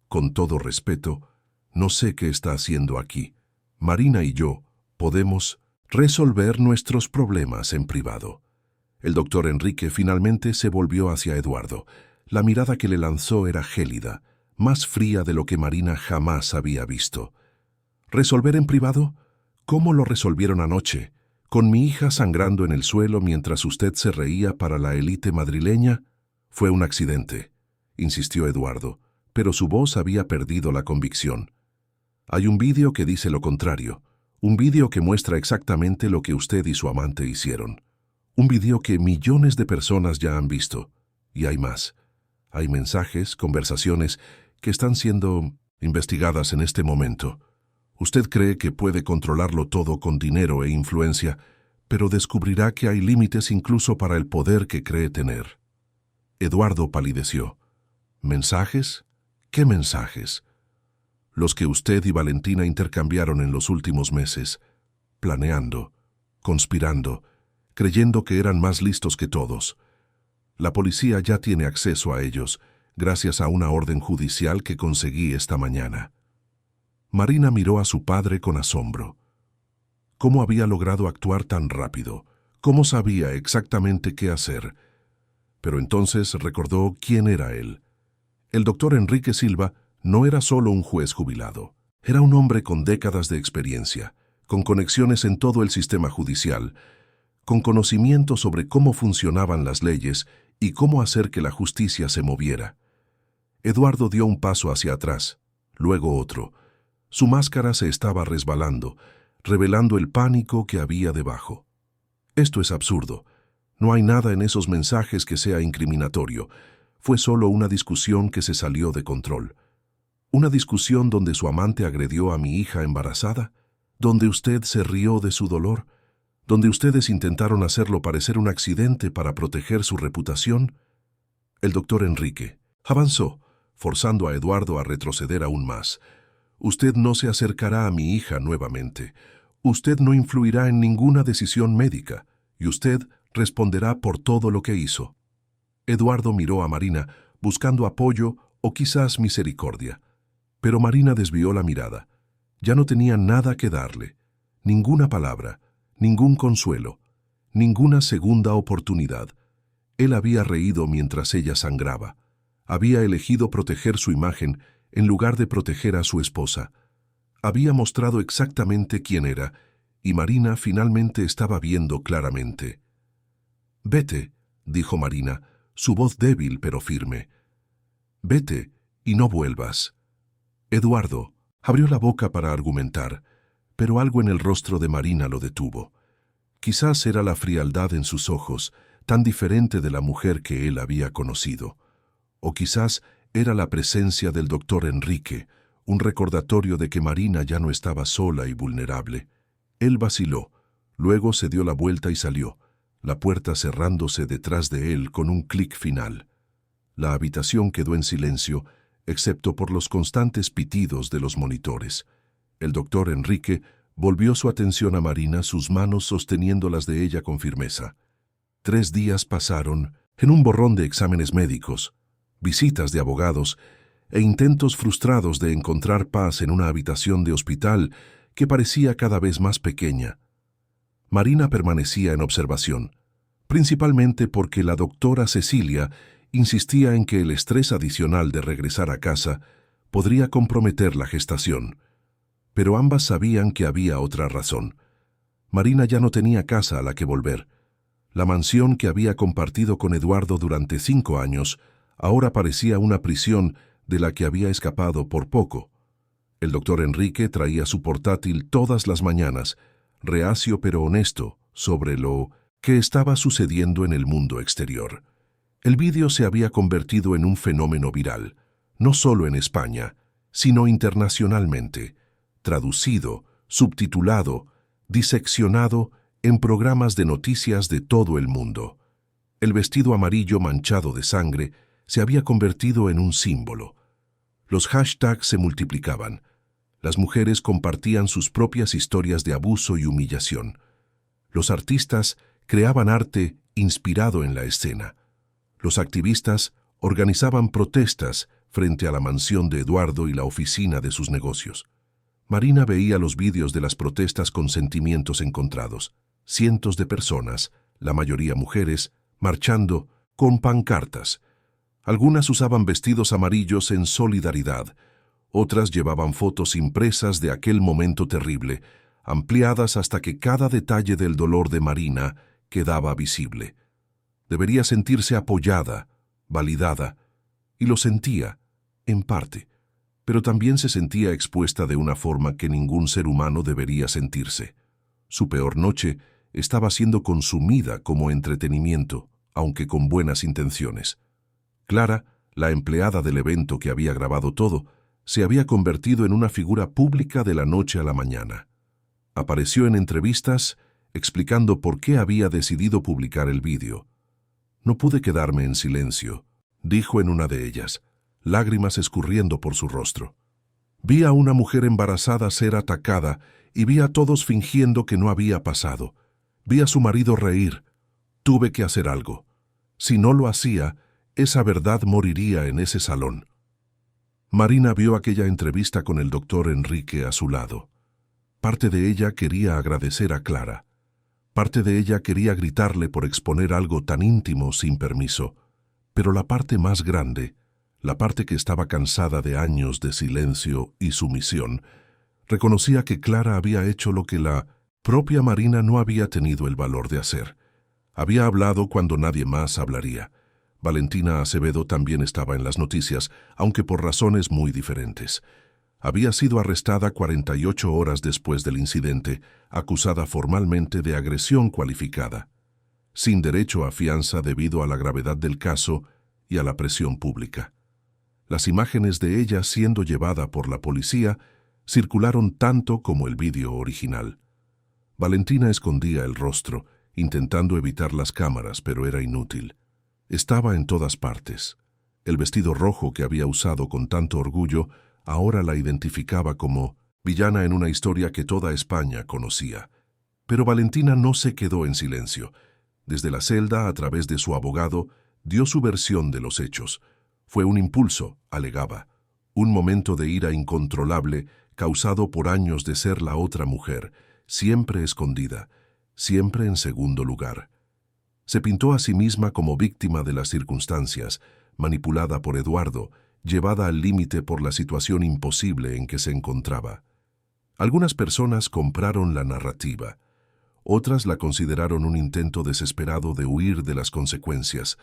con todo respeto, no sé qué está haciendo aquí. Marina y yo podemos resolver nuestros problemas en privado». El doctor Enrique finalmente se volvió hacia Eduardo. La mirada que le lanzó era gélida, más fría de lo que Marina jamás había visto. «¿Resolver en privado? ¿Cómo lo resolvieron anoche? ¿Con mi hija sangrando en el suelo mientras usted se reía para la élite madrileña?» «Fue un accidente», insistió Eduardo, pero su voz había perdido la convicción. «Hay un vídeo que dice lo contrario, un vídeo que muestra exactamente lo que usted y su amante hicieron. Un vídeo que millones de personas ya han visto. Y hay más. Hay mensajes, conversaciones que están siendo investigadas en este momento. Usted cree que puede controlarlo todo con dinero e influencia, pero descubrirá que hay límites incluso para el poder que cree tener». Eduardo palideció. «¿Mensajes? ¿Qué mensajes?» «Los que usted y Valentina intercambiaron en los últimos meses, planeando, conspirando, creyendo que eran más listos que todos. La policía ya tiene acceso a ellos, gracias a una orden judicial que conseguí esta mañana». Marina miró a su padre con asombro. ¿Cómo había logrado actuar tan rápido? ¿Cómo sabía exactamente qué hacer? Pero entonces recordó quién era él. El doctor Enrique Silva no era solo un juez jubilado. Era un hombre con décadas de experiencia, con conexiones en todo el sistema judicial, con conocimiento sobre cómo funcionaban las leyes y cómo hacer que la justicia se moviera. Eduardo dio un paso hacia atrás, luego otro. Su máscara se estaba resbalando, revelando el pánico que había debajo. «Esto es absurdo. No hay nada en esos mensajes que sea incriminatorio. Fue solo una discusión que se salió de control. ¿Una discusión donde su amante agredió a mi hija embarazada? ¿Donde usted se rió de su dolor? ¿Donde ustedes intentaron hacerlo parecer un accidente para proteger su reputación?» El doctor Enrique avanzó, forzando a Eduardo a retroceder aún más. «Usted no se acercará a mi hija nuevamente. Usted no influirá en ninguna decisión médica, y usted responderá por todo lo que hizo». Eduardo miró a Marina, buscando apoyo o quizás misericordia. Pero Marina desvió la mirada. Ya no tenía nada que darle, ninguna palabra, ningún consuelo, ninguna segunda oportunidad. Él había reído mientras ella sangraba. Había elegido proteger su imagen en lugar de proteger a su esposa. Había mostrado exactamente quién era, y Marina finalmente estaba viendo claramente. «Vete», dijo Marina, su voz débil pero firme. «Vete y no vuelvas». Eduardo abrió la boca para argumentar, pero algo en el rostro de Marina lo detuvo. Quizás era la frialdad en sus ojos, tan diferente de la mujer que él había conocido. O quizás era la presencia del doctor Enrique, un recordatorio de que Marina ya no estaba sola y vulnerable. Él vaciló, luego se dio la vuelta y salió, la puerta cerrándose detrás de él con un clic final. La habitación quedó en silencio, excepto por los constantes pitidos de los monitores. El doctor Enrique volvió su atención a Marina, sus manos sosteniendo las de ella con firmeza. 3 días pasaron en un borrón de exámenes médicos, visitas de abogados e intentos frustrados de encontrar paz en una habitación de hospital que parecía cada vez más pequeña. Marina permanecía en observación, principalmente porque la doctora Cecilia insistía en que el estrés adicional de regresar a casa podría comprometer la gestación. Pero ambas sabían que había otra razón. Marina ya no tenía casa a la que volver. La mansión que había compartido con Eduardo durante 5 años ahora parecía una prisión de la que había escapado por poco. El doctor Enrique traía su portátil todas las mañanas, reacio pero honesto, sobre lo que estaba sucediendo en el mundo exterior. El vídeo se había convertido en un fenómeno viral, no solo en España, sino internacionalmente, traducido, subtitulado, diseccionado en programas de noticias de todo el mundo. El vestido amarillo manchado de sangre se había convertido en un símbolo. Los hashtags se multiplicaban. Las mujeres compartían sus propias historias de abuso y humillación. Los artistas creaban arte inspirado en la escena. Los activistas organizaban protestas frente a la mansión de Eduardo y la oficina de sus negocios. Marina veía los vídeos de las protestas con sentimientos encontrados. Cientos de personas, la mayoría mujeres, marchando con pancartas. Algunas usaban vestidos amarillos en solidaridad. Otras llevaban fotos impresas de aquel momento terrible, ampliadas hasta que cada detalle del dolor de Marina quedaba visible. Debería sentirse apoyada, validada, y lo sentía, en parte, pero también se sentía expuesta de una forma que ningún ser humano debería sentirse. Su peor noche estaba siendo consumida como entretenimiento, aunque con buenas intenciones. Clara, la empleada del evento que había grabado todo, se había convertido en una figura pública de la noche a la mañana. Apareció en entrevistas explicando por qué había decidido publicar el vídeo. «No pude quedarme en silencio», dijo en una de ellas, lágrimas escurriendo por su rostro. «Vi a una mujer embarazada ser atacada y vi a todos fingiendo que no había pasado. Vi a su marido reír. Tuve que hacer algo. Si no lo hacía, esa verdad moriría en ese salón». Marina vio aquella entrevista con el doctor Enrique a su lado. Parte de ella quería agradecer a Clara. Parte de ella quería gritarle por exponer algo tan íntimo sin permiso. Pero la parte más grande, la parte que estaba cansada de años de silencio y sumisión, reconocía que Clara había hecho lo que la propia Marina no había tenido el valor de hacer. Había hablado cuando nadie más hablaría. Valentina Acevedo también estaba en las noticias, aunque por razones muy diferentes. Había sido arrestada 48 horas después del incidente, acusada formalmente de agresión cualificada, sin derecho a fianza debido a la gravedad del caso y a la presión pública. Las imágenes de ella siendo llevada por la policía circularon tanto como el vídeo original. Valentina escondía el rostro, intentando evitar las cámaras, pero era inútil. Estaba en todas partes. El vestido rojo que había usado con tanto orgullo ahora la identificaba como villana en una historia que toda España conocía. Pero Valentina no se quedó en silencio. Desde la celda, a través de su abogado, dio su versión de los hechos. Fue un impulso, alegaba, un momento de ira incontrolable causado por años de ser la otra mujer, siempre escondida, siempre en segundo lugar. Se pintó a sí misma como víctima de las circunstancias, manipulada por Eduardo, llevada al límite por la situación imposible en que se encontraba. Algunas personas compraron la narrativa. Otras la consideraron un intento desesperado de huir de las consecuencias.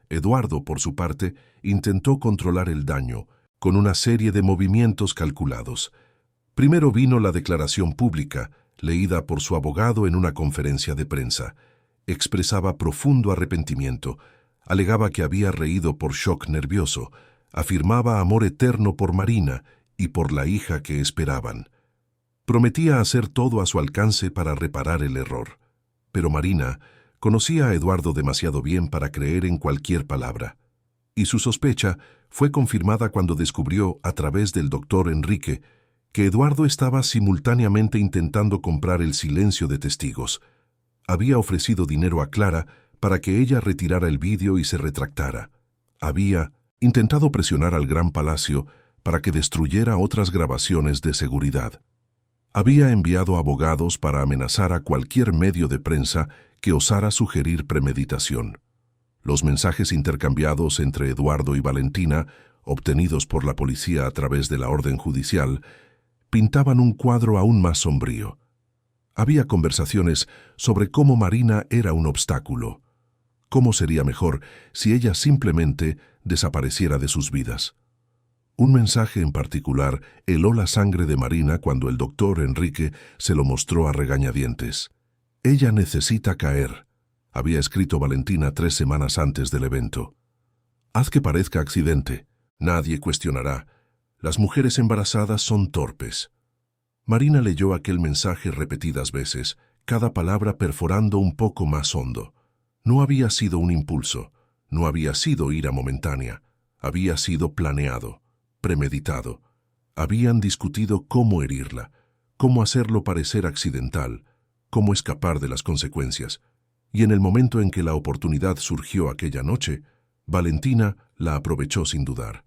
Eduardo, por su parte, intentó controlar el daño con una serie de movimientos calculados. Primero vino la declaración pública, leída por su abogado en una conferencia de prensa. Expresaba profundo arrepentimiento, alegaba que había reído por shock nervioso, afirmaba amor eterno por Marina y por la hija que esperaban. Prometía hacer todo a su alcance para reparar el error. Pero Marina conocía a Eduardo demasiado bien para creer en cualquier palabra. Y su sospecha fue confirmada cuando descubrió, a través del doctor Enrique, que Eduardo estaba simultáneamente intentando comprar el silencio de testigos. Había ofrecido dinero a Clara para que ella retirara el vídeo y se retractara. Había intentado presionar al Gran Palacio para que destruyera otras grabaciones de seguridad. Había enviado abogados para amenazar a cualquier medio de prensa que osara sugerir premeditación. Los mensajes intercambiados entre Eduardo y Valentina, obtenidos por la policía a través de la orden judicial, pintaban un cuadro aún más sombrío. Había conversaciones sobre cómo Marina era un obstáculo. Cómo sería mejor si ella simplemente desapareciera de sus vidas. Un mensaje en particular heló la sangre de Marina cuando el doctor Enrique se lo mostró a regañadientes. «Ella necesita caer», había escrito Valentina 3 semanas antes del evento. «Haz que parezca accidente. Nadie cuestionará. Las mujeres embarazadas son torpes». Marina leyó aquel mensaje repetidas veces, cada palabra perforando un poco más hondo. No había sido un impulso, no había sido ira momentánea, había sido planeado, premeditado. Habían discutido cómo herirla, cómo hacerlo parecer accidental, cómo escapar de las consecuencias. Y en el momento en que la oportunidad surgió aquella noche, Valentina la aprovechó sin dudar.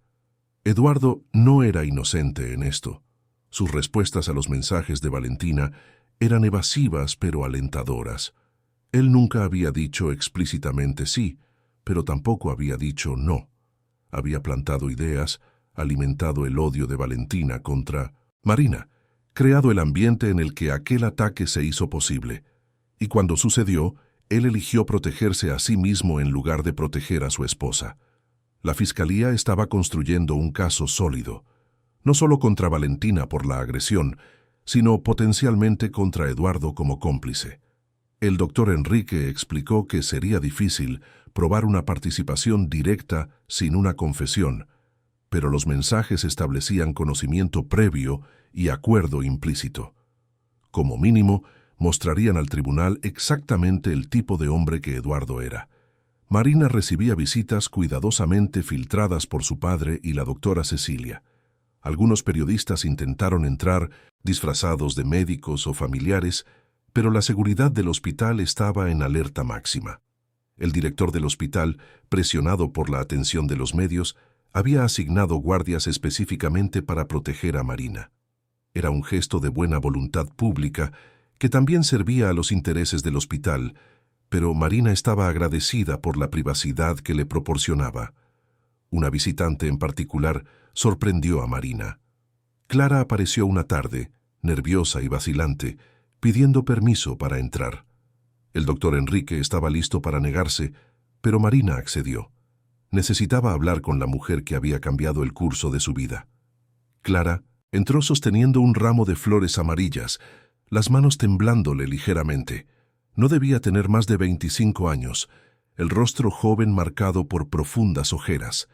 Eduardo no era inocente en esto. Sus respuestas a los mensajes de Valentina eran evasivas pero alentadoras. Él nunca había dicho explícitamente sí, pero tampoco había dicho no. Había plantado ideas, alimentado el odio de Valentina contra Marina, creado el ambiente en el que aquel ataque se hizo posible. Y cuando sucedió, él eligió protegerse a sí mismo en lugar de proteger a su esposa. La fiscalía estaba construyendo un caso sólido, no solo contra Valentina por la agresión, sino potencialmente contra Eduardo como cómplice. El doctor Enrique explicó que sería difícil probar una participación directa sin una confesión, pero los mensajes establecían conocimiento previo y acuerdo implícito. Como mínimo, mostrarían al tribunal exactamente el tipo de hombre que Eduardo era. Marina recibía visitas cuidadosamente filtradas por su padre y la doctora Cecilia. Algunos periodistas intentaron entrar disfrazados de médicos o familiares, pero la seguridad del hospital estaba en alerta máxima. El director del hospital, presionado por la atención de los medios, había asignado guardias específicamente para proteger a Marina. Era un gesto de buena voluntad pública que también servía a los intereses del hospital, pero Marina estaba agradecida por la privacidad que le proporcionaba. Una visitante en particular sorprendió a Marina. Clara apareció una tarde, nerviosa y vacilante, pidiendo permiso para entrar. El doctor Enrique estaba listo para negarse, pero Marina accedió. Necesitaba hablar con la mujer que había cambiado el curso de su vida. Clara entró sosteniendo un ramo de flores amarillas, las manos temblándole ligeramente. No debía tener más de 25 años, el rostro joven marcado por profundas ojeras.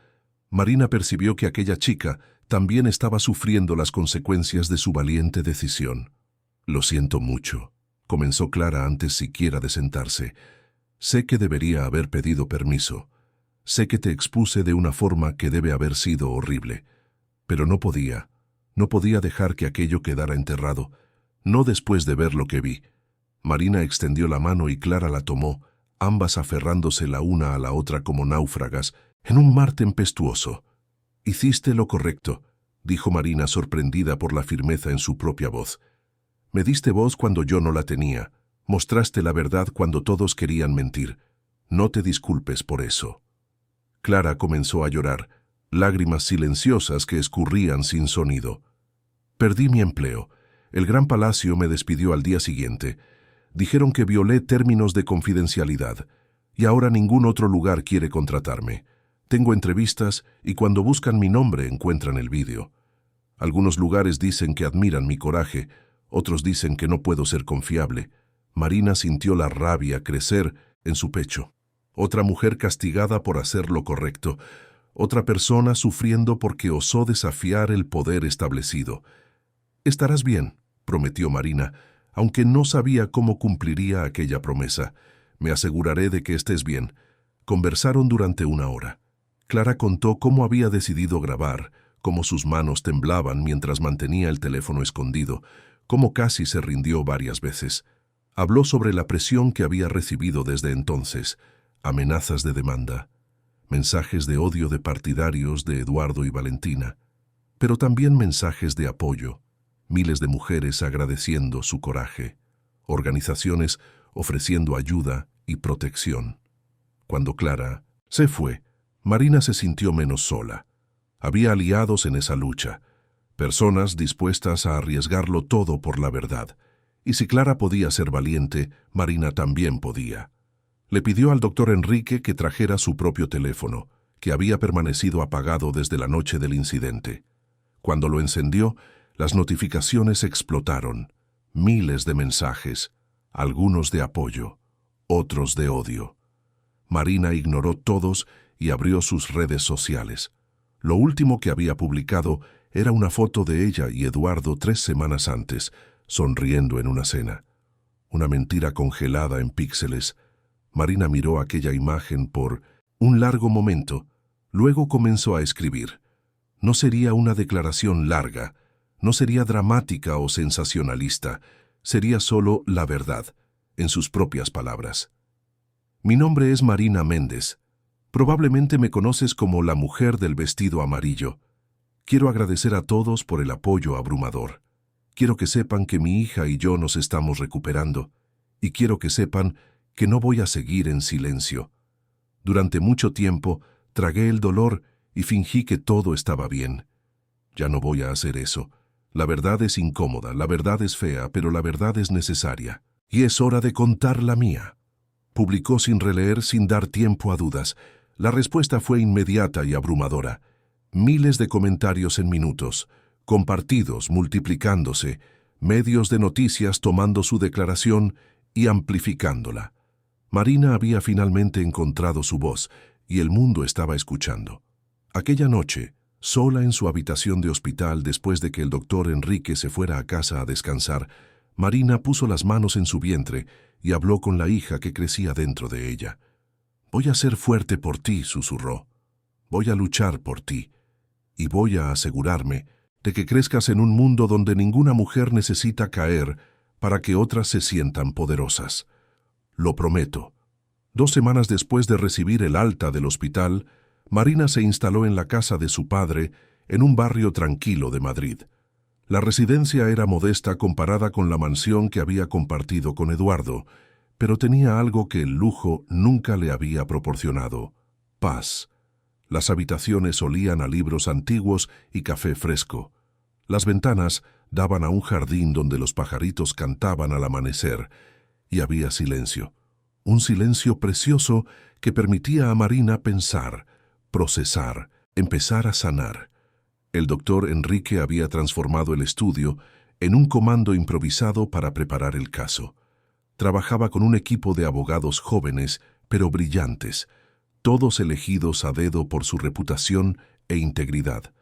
Marina percibió que aquella chica también estaba sufriendo las consecuencias de su valiente decisión. «Lo siento mucho», comenzó Clara antes siquiera de sentarse. «Sé que debería haber pedido permiso. Sé que te expuse de una forma que debe haber sido horrible. Pero no podía dejar que aquello quedara enterrado, no después de ver lo que vi». Marina extendió la mano y Clara la tomó, ambas aferrándose la una a la otra como náufragas en un mar tempestuoso. «Hiciste lo correcto», dijo Marina sorprendida por la firmeza en su propia voz. «Me diste voz cuando yo no la tenía. Mostraste la verdad cuando todos querían mentir. No te disculpes por eso». Clara comenzó a llorar, lágrimas silenciosas que escurrían sin sonido. «Perdí mi empleo. El Gran Palacio me despidió al día siguiente. Dijeron que violé términos de confidencialidad y ahora ningún otro lugar quiere contratarme. Tengo entrevistas y cuando buscan mi nombre encuentran el vídeo. Algunos lugares dicen que admiran mi coraje, otros dicen que no puedo ser confiable. Marina sintió la rabia crecer en su pecho. Otra mujer castigada por hacer lo correcto. Otra persona sufriendo porque osó desafiar el poder establecido. «Estarás bien», prometió Marina, aunque no sabía cómo cumpliría aquella promesa. «Me aseguraré de que estés bien». Conversaron durante 1 hora. Clara contó cómo había decidido grabar, cómo sus manos temblaban mientras mantenía el teléfono escondido, cómo casi se rindió varias veces. Habló sobre la presión que había recibido desde entonces, amenazas de demanda, mensajes de odio de partidarios de Eduardo y Valentina, pero también mensajes de apoyo, miles de mujeres agradeciendo su coraje, organizaciones ofreciendo ayuda y protección. Cuando Clara se fue, Marina se sintió menos sola. Había aliados en esa lucha, personas dispuestas a arriesgarlo todo por la verdad. Y si Clara podía ser valiente, Marina también podía. Le pidió al doctor Enrique que trajera su propio teléfono, que había permanecido apagado desde la noche del incidente. Cuando lo encendió, las notificaciones explotaron. Miles de mensajes, algunos de apoyo, otros de odio. Marina ignoró todos y abrió sus redes sociales. Lo último que había publicado era una foto de ella y Eduardo 3 semanas antes, sonriendo en una cena. Una mentira congelada en píxeles. Marina miró aquella imagen por un largo momento, luego comenzó a escribir. No sería una declaración larga, no sería dramática o sensacionalista, sería solo la verdad, en sus propias palabras. Mi nombre es Marina Méndez. Probablemente me conoces como la mujer del vestido amarillo. Quiero agradecer a todos por el apoyo abrumador. Quiero que sepan que mi hija y yo nos estamos recuperando, y quiero que sepan que no voy a seguir en silencio. Durante mucho tiempo tragué el dolor y fingí que todo estaba bien. Ya no voy a hacer eso. La verdad es incómoda, la verdad es fea, pero la verdad es necesaria. Y es hora de contar la mía. Publicó sin releer, sin dar tiempo a dudas. La respuesta fue inmediata y abrumadora. Miles de comentarios en minutos, compartidos, multiplicándose, medios de noticias tomando su declaración y amplificándola. Marina había finalmente encontrado su voz y el mundo estaba escuchando. Aquella noche, sola en su habitación de hospital después de que el doctor Enrique se fuera a casa a descansar, Marina puso las manos en su vientre y habló con la hija que crecía dentro de ella. «Voy a ser fuerte por ti», susurró. «Voy a luchar por ti. Y voy a asegurarme de que crezcas en un mundo donde ninguna mujer necesita caer para que otras se sientan poderosas. Lo prometo». 2 semanas después de recibir el alta del hospital, Marina se instaló en la casa de su padre en un barrio tranquilo de Madrid. La residencia era modesta comparada con la mansión que había compartido con Eduardo, pero tenía algo que el lujo nunca le había proporcionado: paz. Las habitaciones olían a libros antiguos y café fresco. Las ventanas daban a un jardín donde los pajaritos cantaban al amanecer, y había silencio. Un silencio precioso que permitía a Marina pensar, procesar, empezar a sanar. El doctor Enrique había transformado el estudio en un comando improvisado para preparar el caso. Trabajaba con un equipo de abogados jóvenes, pero brillantes, todos elegidos a dedo por su reputación e integridad.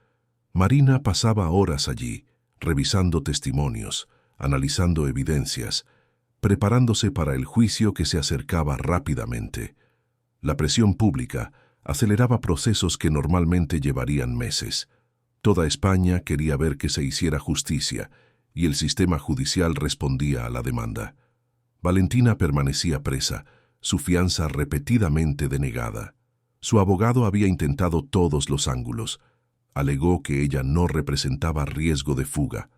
Marina pasaba horas allí, revisando testimonios, analizando evidencias, preparándose para el juicio que se acercaba rápidamente. La presión pública aceleraba procesos que normalmente llevarían meses. Toda España quería ver que se hiciera justicia, y el sistema judicial respondía a la demanda. Valentina permanecía presa, su fianza repetidamente denegada. Su abogado había intentado todos los ángulos. Alegó que ella no representaba riesgo de fuga.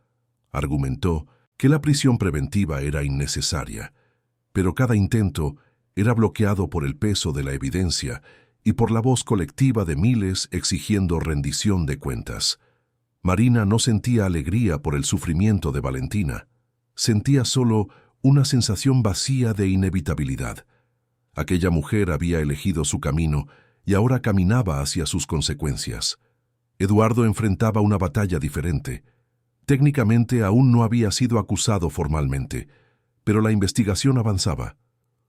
Argumentó que la prisión preventiva era innecesaria, pero cada intento era bloqueado por el peso de la evidencia y por la voz colectiva de miles exigiendo rendición de cuentas. Marina no sentía alegría por el sufrimiento de Valentina, sentía solo una sensación vacía de inevitabilidad. Aquella mujer había elegido su camino y ahora caminaba hacia sus consecuencias. Eduardo enfrentaba una batalla diferente. Técnicamente aún no había sido acusado formalmente, pero la investigación avanzaba.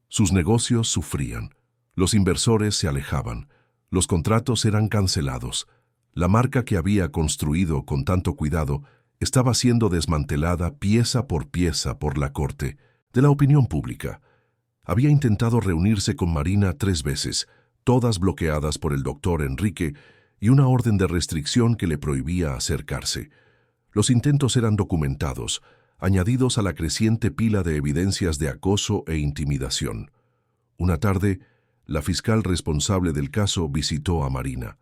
Sus negocios sufrían, los inversores se alejaban, los contratos eran cancelados. La marca que había construido con tanto cuidado estaba siendo desmantelada pieza por la corte, de la opinión pública. Había intentado reunirse con Marina 3 veces, todas bloqueadas por el doctor Enrique y una orden de restricción que le prohibía acercarse. Los intentos eran documentados, añadidos a la creciente pila de evidencias de acoso e intimidación. Una tarde, la fiscal responsable del caso visitó a Marina.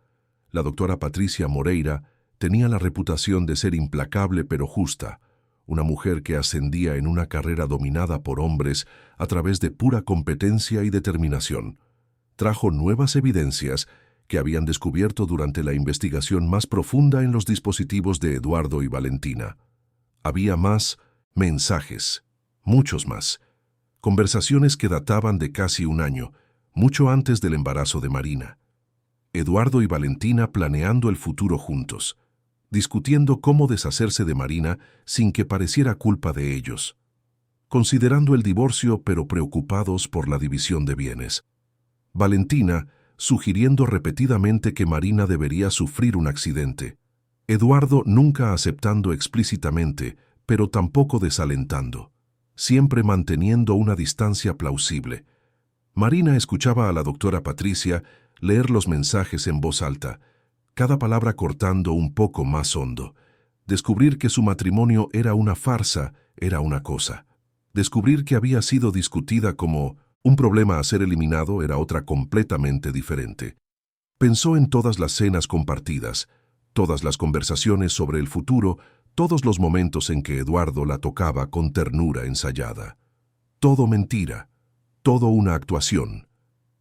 La doctora Patricia Moreira tenía la reputación de ser implacable pero justa, una mujer que ascendía en una carrera dominada por hombres a través de pura competencia y determinación. Trajo nuevas evidencias que habían descubierto durante la investigación más profunda en los dispositivos de Eduardo y Valentina. Había más mensajes, muchos más, conversaciones que databan de casi un año, mucho antes del embarazo de Marina. Eduardo y Valentina planeando el futuro juntos, discutiendo cómo deshacerse de Marina sin que pareciera culpa de ellos, considerando el divorcio pero preocupados por la división de bienes. Valentina sugiriendo repetidamente que Marina debería sufrir un accidente. Eduardo nunca aceptando explícitamente, pero tampoco desalentando, siempre manteniendo una distancia plausible. Marina escuchaba a la doctora Patricia leer los mensajes en voz alta, cada palabra cortando un poco más hondo. Descubrir que su matrimonio era una farsa era una cosa. Descubrir que había sido discutida como un problema a ser eliminado era otra completamente diferente. Pensó en todas las cenas compartidas, todas las conversaciones sobre el futuro, todos los momentos en que Eduardo la tocaba con ternura ensayada. Todo mentira, todo una actuación.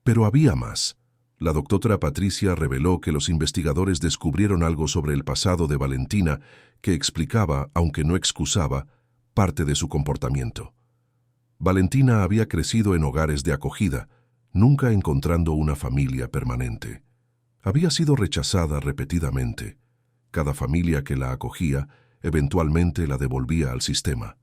Pero había más. La doctora Patricia reveló que los investigadores descubrieron algo sobre el pasado de Valentina que explicaba, aunque no excusaba, parte de su comportamiento. Valentina había crecido en hogares de acogida, nunca encontrando una familia permanente. Había sido rechazada repetidamente. Cada familia que la acogía eventualmente la devolvía al sistema.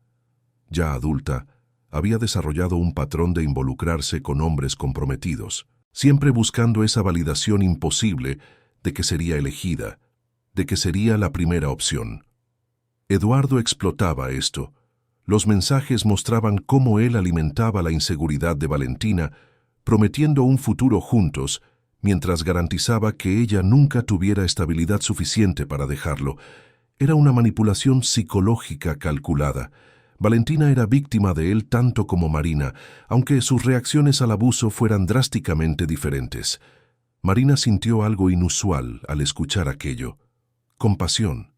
Ya adulta, había desarrollado un patrón de involucrarse con hombres comprometidos, siempre buscando esa validación imposible de que sería elegida, de que sería la primera opción. Eduardo explotaba esto. Los mensajes mostraban cómo él alimentaba la inseguridad de Valentina, prometiendo un futuro juntos, mientras garantizaba que ella nunca tuviera estabilidad suficiente para dejarlo. Era una manipulación psicológica calculada. Valentina era víctima de él tanto como Marina, aunque sus reacciones al abuso fueran drásticamente diferentes. Marina sintió algo inusual al escuchar aquello. Compasión,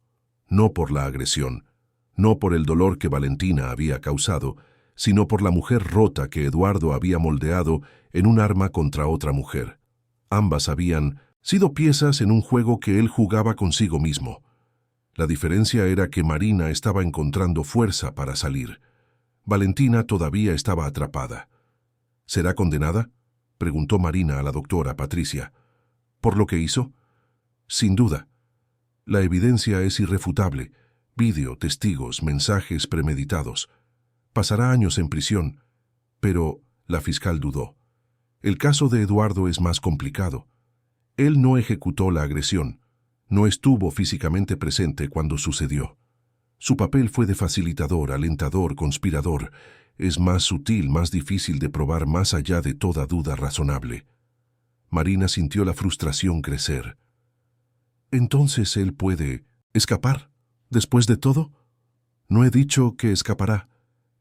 no por la agresión, no por el dolor que Valentina había causado, sino por la mujer rota que Eduardo había moldeado en un arma contra otra mujer. Ambas habían sido piezas en un juego que él jugaba consigo mismo. La diferencia era que Marina estaba encontrando fuerza para salir. Valentina todavía estaba atrapada. ¿Será condenada?, preguntó Marina a la doctora Patricia. ¿Por lo que hizo? Sin duda. La evidencia es irrefutable. Vídeo, testigos, mensajes premeditados. Pasará años en prisión. Pero la fiscal dudó. El caso de Eduardo es más complicado. Él no ejecutó la agresión. No estuvo físicamente presente cuando sucedió. Su papel fue de facilitador, alentador, conspirador. Es más sutil, más difícil de probar más allá de toda duda razonable. Marina sintió la frustración crecer. ¿Entonces él puede escapar? ¿Después de todo? No he dicho que escapará.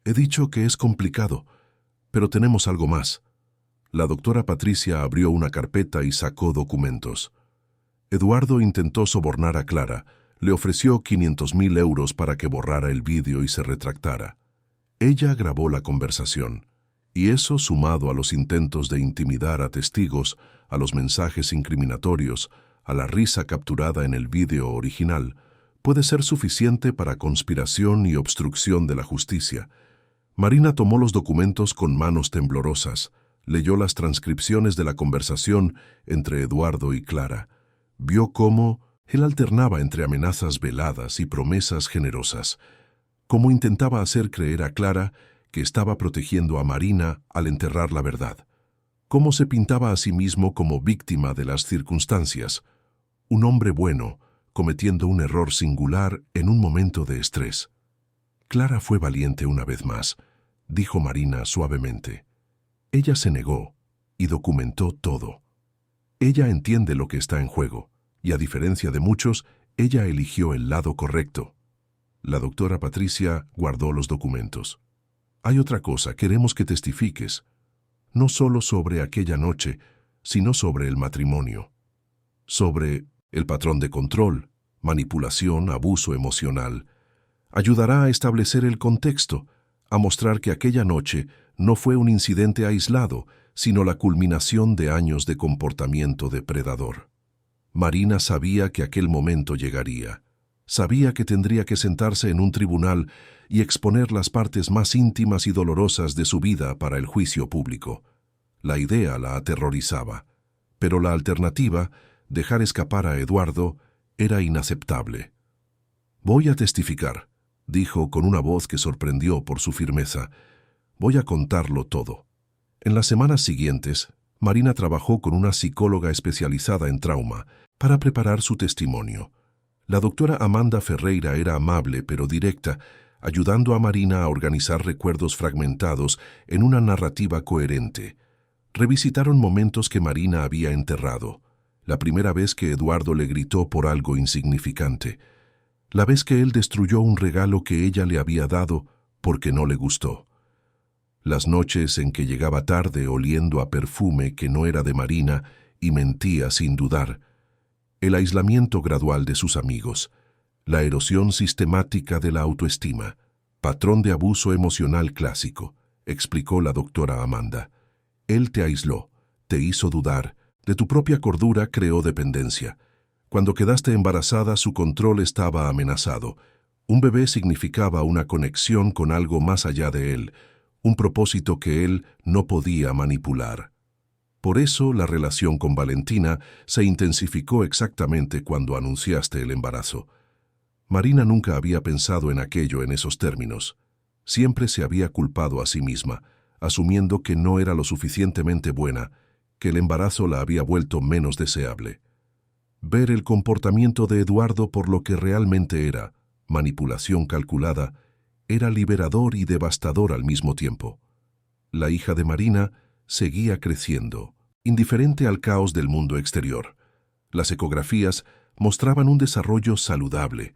He dicho que es complicado. Pero tenemos algo más. La doctora Patricia abrió una carpeta y sacó documentos. Eduardo intentó sobornar a Clara. Le ofreció 500.000 euros para que borrara el vídeo y se retractara. Ella grabó la conversación. Y eso, sumado a los intentos de intimidar a testigos, a los mensajes incriminatorios, a la risa capturada en el vídeo original, puede ser suficiente para conspiración y obstrucción de la justicia. Marina tomó los documentos con manos temblorosas, leyó las transcripciones de la conversación entre Eduardo y Clara. Vio cómo él alternaba entre amenazas veladas y promesas generosas, cómo intentaba hacer creer a Clara que estaba protegiendo a Marina al enterrar la verdad, cómo se pintaba a sí mismo como víctima de las circunstancias, un hombre bueno cometiendo un error singular en un momento de estrés. Clara fue valiente una vez más, dijo Marina suavemente. Ella se negó y documentó todo. Ella entiende lo que está en juego, y a diferencia de muchos, ella eligió el lado correcto. La doctora Patricia guardó los documentos. Hay otra cosa, queremos que testifiques, no solo sobre aquella noche, sino sobre el matrimonio, sobre el patrón de control, manipulación, abuso emocional. Ayudará a establecer el contexto, a mostrar que aquella noche no fue un incidente aislado, sino la culminación de años de comportamiento depredador. Marina sabía que aquel momento llegaría. Sabía que tendría que sentarse en un tribunal y exponer las partes más íntimas y dolorosas de su vida para el juicio público. La idea la aterrorizaba, pero la alternativa, dejar escapar a Eduardo, era inaceptable. «Voy a testificar», dijo con una voz que sorprendió por su firmeza. «Voy a contarlo todo». En las semanas siguientes, Marina trabajó con una psicóloga especializada en trauma para preparar su testimonio. La doctora Amanda Ferreira era amable pero directa, ayudando a Marina a organizar recuerdos fragmentados en una narrativa coherente. Revisitaron momentos que Marina había enterrado. La primera vez que Eduardo le gritó por algo insignificante. La vez que él destruyó un regalo que ella le había dado porque no le gustó. Las noches en que llegaba tarde oliendo a perfume que no era de Marina y mentía sin dudar. El aislamiento gradual de sus amigos. La erosión sistemática de la autoestima. Patrón de abuso emocional clásico, explicó la doctora Amanda. Él te aisló, te hizo dudar, de tu propia cordura creó dependencia. Cuando quedaste embarazada, su control estaba amenazado. Un bebé significaba una conexión con algo más allá de él, un propósito que él no podía manipular. Por eso la relación con Valentina se intensificó exactamente cuando anunciaste el embarazo. Marina nunca había pensado en aquello en esos términos. Siempre se había culpado a sí misma, asumiendo que no era lo suficientemente buena, que el embarazo la había vuelto menos deseable. Ver el comportamiento de Eduardo por lo que realmente era, manipulación calculada, era liberador y devastador al mismo tiempo. La hija de Marina seguía creciendo, indiferente al caos del mundo exterior. Las ecografías mostraban un desarrollo saludable.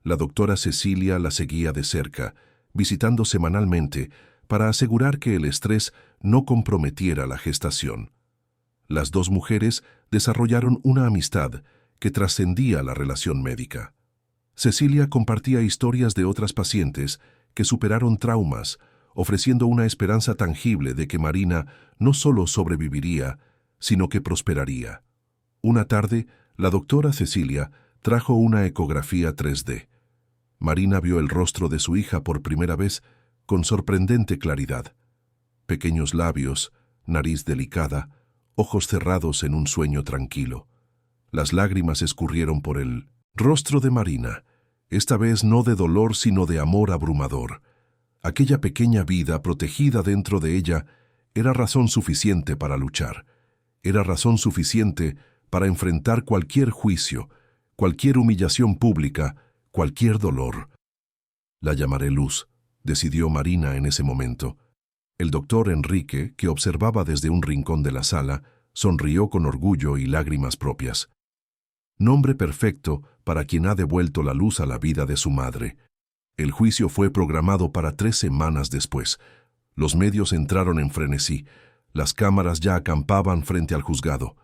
La doctora Cecilia la seguía de cerca, visitando semanalmente para asegurar que el estrés no comprometiera la gestación. Las dos mujeres desarrollaron una amistad que trascendía la relación médica. Cecilia compartía historias de otras pacientes que superaron traumas, ofreciendo una esperanza tangible de que Marina no solo sobreviviría, sino que prosperaría. Una tarde, la doctora Cecilia trajo una ecografía 3D. Marina vio el rostro de su hija por primera vez con sorprendente claridad. Pequeños labios, nariz delicada, ojos cerrados en un sueño tranquilo. Las lágrimas escurrieron por el rostro de Marina, esta vez no de dolor sino de amor abrumador. Aquella pequeña vida protegida dentro de ella era razón suficiente para luchar. Era razón suficiente para enfrentar cualquier juicio, cualquier humillación pública, cualquier dolor. La llamaré Luz, decidió Marina en ese momento. El doctor Enrique, que observaba desde un rincón de la sala, sonrió con orgullo y lágrimas propias. Nombre perfecto para quien ha devuelto la luz a la vida de su madre. El juicio fue programado para 3 semanas después. Los medios entraron en frenesí. Las cámaras ya acampaban frente al juzgado.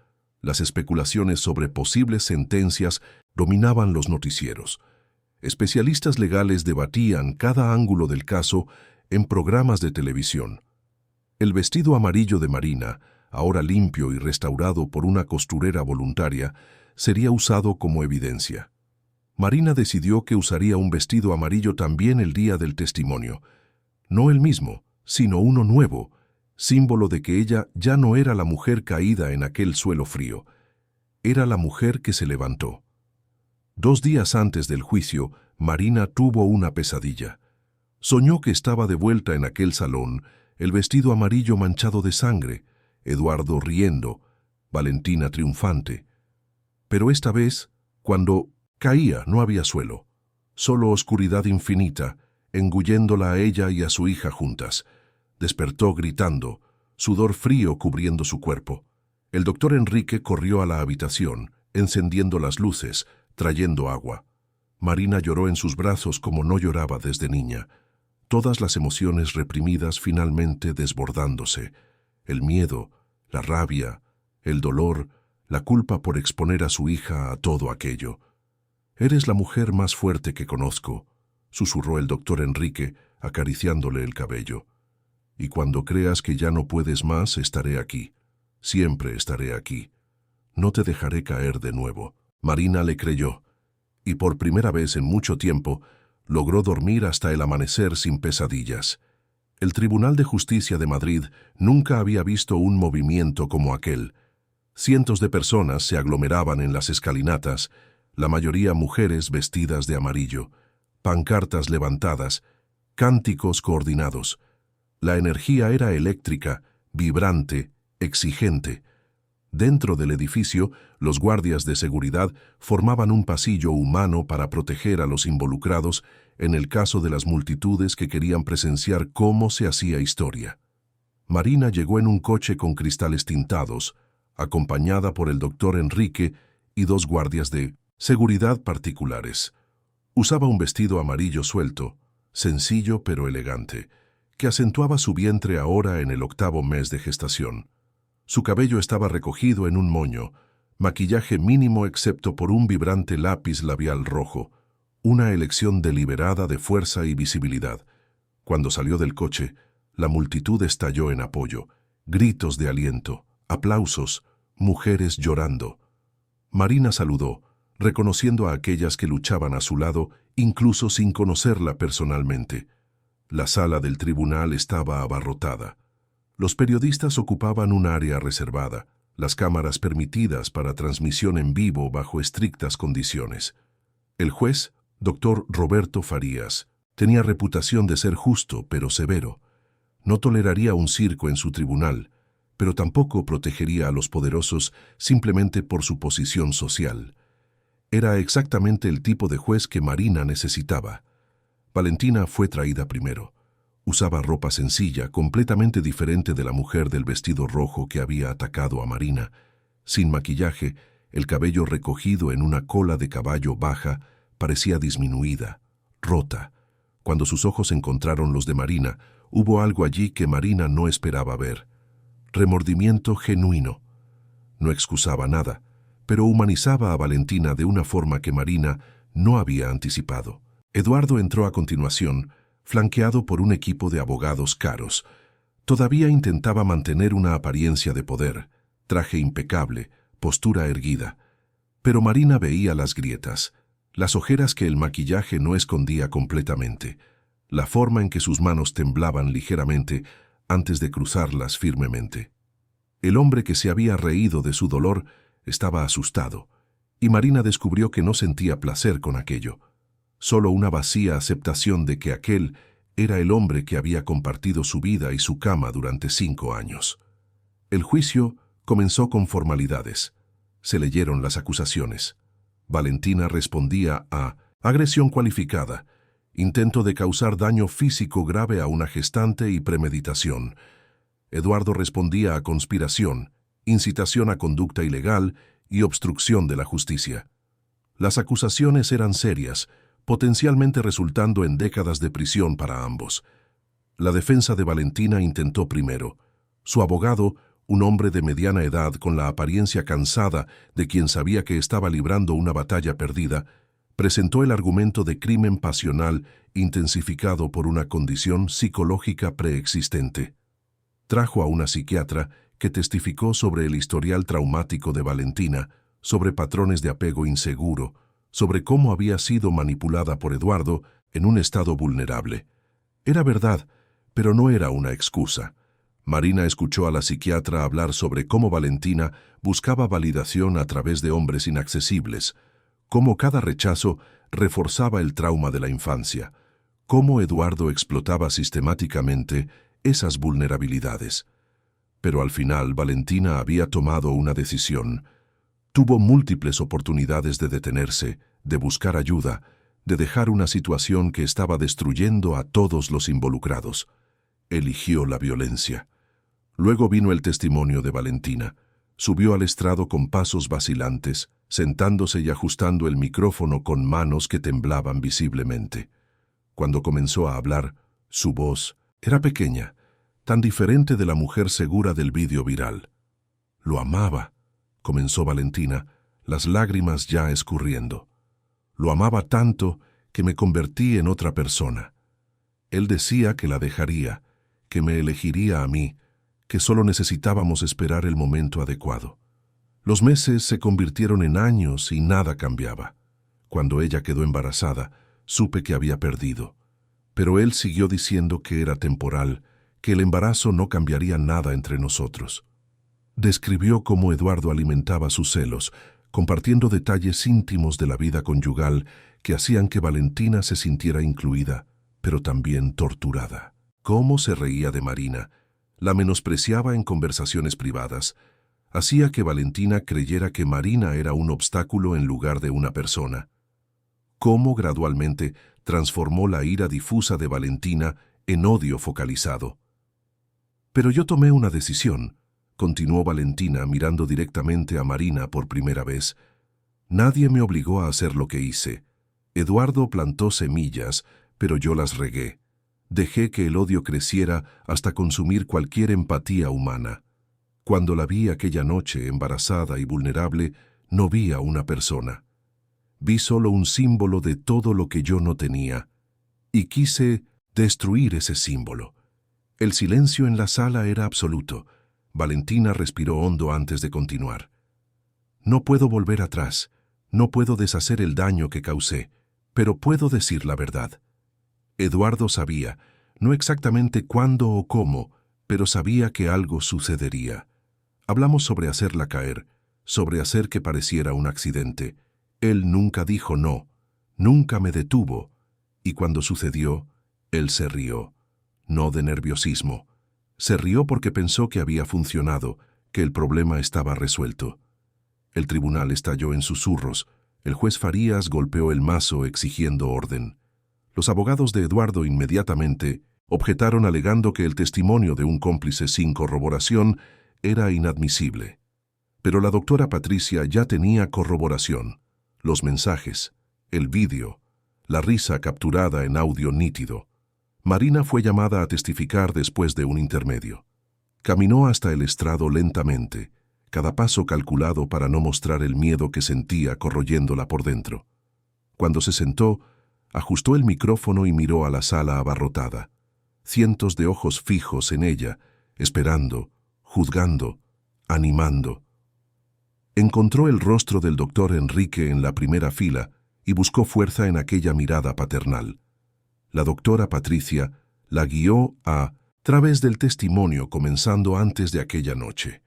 Las especulaciones sobre posibles sentencias dominaban los noticieros. Especialistas legales debatían cada ángulo del caso en programas de televisión. El vestido amarillo de Marina, ahora limpio y restaurado por una costurera voluntaria, sería usado como evidencia. Marina decidió que usaría un vestido amarillo también el día del testimonio. No el mismo, sino uno nuevo, símbolo de que ella ya no era la mujer caída en aquel suelo frío. Era la mujer que se levantó. 2 días antes del juicio, Marina tuvo una pesadilla. Soñó que estaba de vuelta en aquel salón, el vestido amarillo manchado de sangre, Eduardo riendo, Valentina triunfante. Pero esta vez, cuando caía, no había suelo, solo oscuridad infinita, engulléndola a ella y a su hija juntas. Despertó gritando, sudor frío cubriendo su cuerpo. El doctor Enrique corrió a la habitación, encendiendo las luces, trayendo agua. Marina lloró en sus brazos como no lloraba desde niña. Todas las emociones reprimidas finalmente desbordándose. El miedo, la rabia, el dolor, la culpa por exponer a su hija a todo aquello. «Eres la mujer más fuerte que conozco», susurró el doctor Enrique, acariciándole el cabello. «Y cuando creas que ya no puedes más, estaré aquí. Siempre estaré aquí. No te dejaré caer de nuevo». Marina le creyó, y por primera vez en mucho tiempo logró dormir hasta el amanecer sin pesadillas. El Tribunal de Justicia de Madrid nunca había visto un movimiento como aquel. Cientos de personas se aglomeraban en las escalinatas, la mayoría mujeres vestidas de amarillo, pancartas levantadas, cánticos coordinados. La energía era eléctrica, vibrante, exigente. Dentro del edificio, los guardias de seguridad formaban un pasillo humano para proteger a los involucrados en el caso de las multitudes que querían presenciar cómo se hacía historia. Marina llegó en un coche con cristales tintados, acompañada por el doctor Enrique y 2 guardias de seguridad particulares. Usaba un vestido amarillo suelto, sencillo pero elegante, que acentuaba su vientre ahora en el 8º mes de gestación. Su cabello estaba recogido en un moño, maquillaje mínimo excepto por un vibrante lápiz labial rojo, una elección deliberada de fuerza y visibilidad. Cuando salió del coche, la multitud estalló en apoyo, gritos de aliento, aplausos, mujeres llorando. Marina saludó, reconociendo a aquellas que luchaban a su lado, incluso sin conocerla personalmente. La sala del tribunal estaba abarrotada. Los periodistas ocupaban un área reservada, las cámaras permitidas para transmisión en vivo bajo estrictas condiciones. El juez, doctor Roberto Farías, tenía reputación de ser justo pero severo. No toleraría un circo en su tribunal, pero tampoco protegería a los poderosos simplemente por su posición social. Era exactamente el tipo de juez que Marina necesitaba. Valentina fue traída primero. Usaba ropa sencilla, completamente diferente de la mujer del vestido rojo que había atacado a Marina. Sin maquillaje, el cabello recogido en una cola de caballo baja parecía disminuida, rota. Cuando sus ojos encontraron los de Marina, hubo algo allí que Marina no esperaba ver. Remordimiento genuino. No excusaba nada, pero humanizaba a Valentina de una forma que Marina no había anticipado. Eduardo entró a continuación, flanqueado por un equipo de abogados caros. Todavía intentaba mantener una apariencia de poder, traje impecable, postura erguida. Pero Marina veía las grietas, las ojeras que el maquillaje no escondía completamente, la forma en que sus manos temblaban ligeramente antes de cruzarlas firmemente. El hombre que se había reído de su dolor estaba asustado, y Marina descubrió que no sentía placer con aquello. Solo una vacía aceptación de que aquel era el hombre que había compartido su vida y su cama durante 5 años. El juicio comenzó con formalidades. Se leyeron las acusaciones. Valentina respondía a agresión cualificada, intento de causar daño físico grave a una gestante y premeditación. Eduardo respondía a conspiración, incitación a conducta ilegal y obstrucción de la justicia. Las acusaciones eran serias, potencialmente resultando en décadas de prisión para ambos. La defensa de Valentina intentó primero. Su abogado, un hombre de mediana edad con la apariencia cansada de quien sabía que estaba librando una batalla perdida, presentó el argumento de crimen pasional intensificado por una condición psicológica preexistente. Trajo a una psiquiatra que testificó sobre el historial traumático de Valentina, sobre patrones de apego inseguro, sobre cómo había sido manipulada por Eduardo en un estado vulnerable. Era verdad, Pero no era una excusa. Marina escuchó a la psiquiatra hablar sobre cómo Valentina buscaba validación a través de hombres inaccesibles, cómo cada rechazo reforzaba el trauma de la infancia, cómo Eduardo explotaba sistemáticamente esas vulnerabilidades. Pero al final Valentina había tomado una decisión. Tuvo múltiples oportunidades de detenerse, de buscar ayuda, de dejar una situación que estaba destruyendo a todos los involucrados. Eligió la violencia. Luego vino el testimonio de Valentina. Subió al estrado con pasos vacilantes, sentándose y ajustando el micrófono con manos que temblaban visiblemente. Cuando comenzó a hablar, su voz era pequeña, tan diferente de la mujer segura del vídeo viral. Lo amaba, comenzó Valentina, las lágrimas ya escurriendo. Lo amaba tanto que me convertí en otra persona. Él decía que la dejaría, que me elegiría a mí, que solo necesitábamos esperar el momento adecuado. Los meses se convirtieron en años y nada cambiaba. Cuando ella quedó embarazada, supe que había perdido. Pero él siguió diciendo que era temporal, que el embarazo no cambiaría nada entre nosotros. Describió cómo Eduardo alimentaba sus celos, compartiendo detalles íntimos de la vida conyugal que hacían que Valentina se sintiera incluida, pero también torturada. Cómo se reía de Marina, la menospreciaba en conversaciones privadas, hacía que Valentina creyera que Marina era un obstáculo en lugar de una persona. Cómo gradualmente transformó la ira difusa de Valentina en odio focalizado. Pero yo tomé una decisión, continuó Valentina mirando directamente a Marina por primera vez. Nadie me obligó a hacer lo que hice. Eduardo plantó semillas, pero yo las regué. Dejé que el odio creciera hasta consumir cualquier empatía humana. Cuando la vi aquella noche, embarazada y vulnerable, no vi a una persona. Vi solo un símbolo de todo lo que yo no tenía, y quise destruir ese símbolo. El silencio en la sala era absoluto. Valentina respiró hondo antes de continuar. No puedo volver atrás, no puedo deshacer el daño que causé, pero puedo decir la verdad. Eduardo sabía, no exactamente cuándo o cómo, pero sabía que algo sucedería. Hablamos sobre hacerla caer, sobre hacer que pareciera un accidente. Él nunca dijo no, nunca me detuvo, y cuando sucedió, él se rió, no de nerviosismo. Se rió porque pensó que había funcionado, que el problema estaba resuelto. El tribunal estalló en susurros. El juez Farías golpeó el mazo exigiendo orden. Los abogados de Eduardo inmediatamente objetaron alegando que el testimonio de un cómplice sin corroboración era inadmisible. Pero la doctora Patricia ya tenía corroboración. Los mensajes, el vídeo, la risa capturada en audio nítido. Marina fue llamada a testificar después de un intermedio. Caminó hasta el estrado lentamente, cada paso calculado para no mostrar el miedo que sentía corroyéndola por dentro. Cuando se sentó, ajustó el micrófono y miró a la sala abarrotada. Cientos de ojos fijos en ella, esperando, juzgando, animando. Encontró el rostro del doctor Enrique en la primera fila y buscó fuerza en aquella mirada paternal. La doctora Patricia la guió a través del testimonio comenzando antes de aquella noche.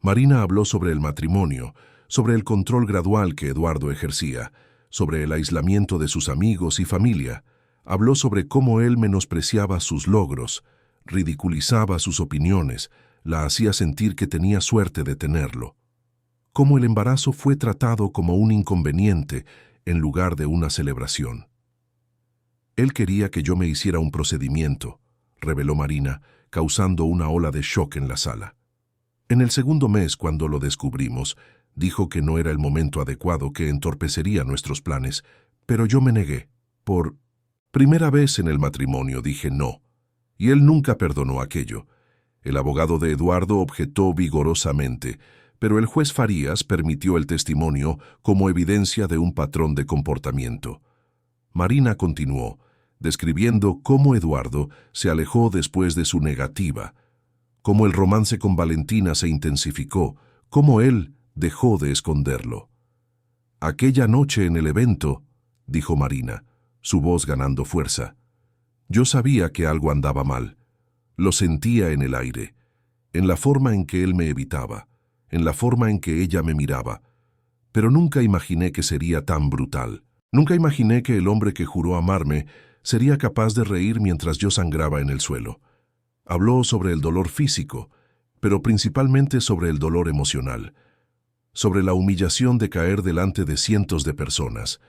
Marina habló sobre el matrimonio, sobre el control gradual que Eduardo ejercía, sobre el aislamiento de sus amigos y familia. Habló sobre cómo él menospreciaba sus logros, ridiculizaba sus opiniones, la hacía sentir que tenía suerte de tenerlo. Cómo el embarazo fue tratado como un inconveniente en lugar de una celebración. Él quería que yo me hiciera un procedimiento, reveló Marina, causando una ola de shock en la sala. En el segundo mes, cuando lo descubrimos, dijo que no era el momento adecuado, que entorpecería nuestros planes, pero yo me negué. Por primera vez en el matrimonio dije no, y él nunca perdonó aquello. El abogado de Eduardo objetó vigorosamente, pero el juez Farías permitió el testimonio como evidencia de un patrón de comportamiento. Marina continuó, describiendo cómo Eduardo se alejó después de su negativa, cómo el romance con Valentina se intensificó, cómo él dejó de esconderlo. Aquella noche en el evento, dijo Marina, su voz ganando fuerza, yo sabía que algo andaba mal. Lo sentía en el aire, en la forma en que él me evitaba, en la forma en que ella me miraba. Pero nunca imaginé que sería tan brutal. Nunca imaginé que el hombre que juró amarme sería capaz de reír mientras yo sangraba en el suelo. Habló sobre el dolor físico, pero principalmente sobre el dolor emocional, sobre la humillación de caer delante de cientos de personas,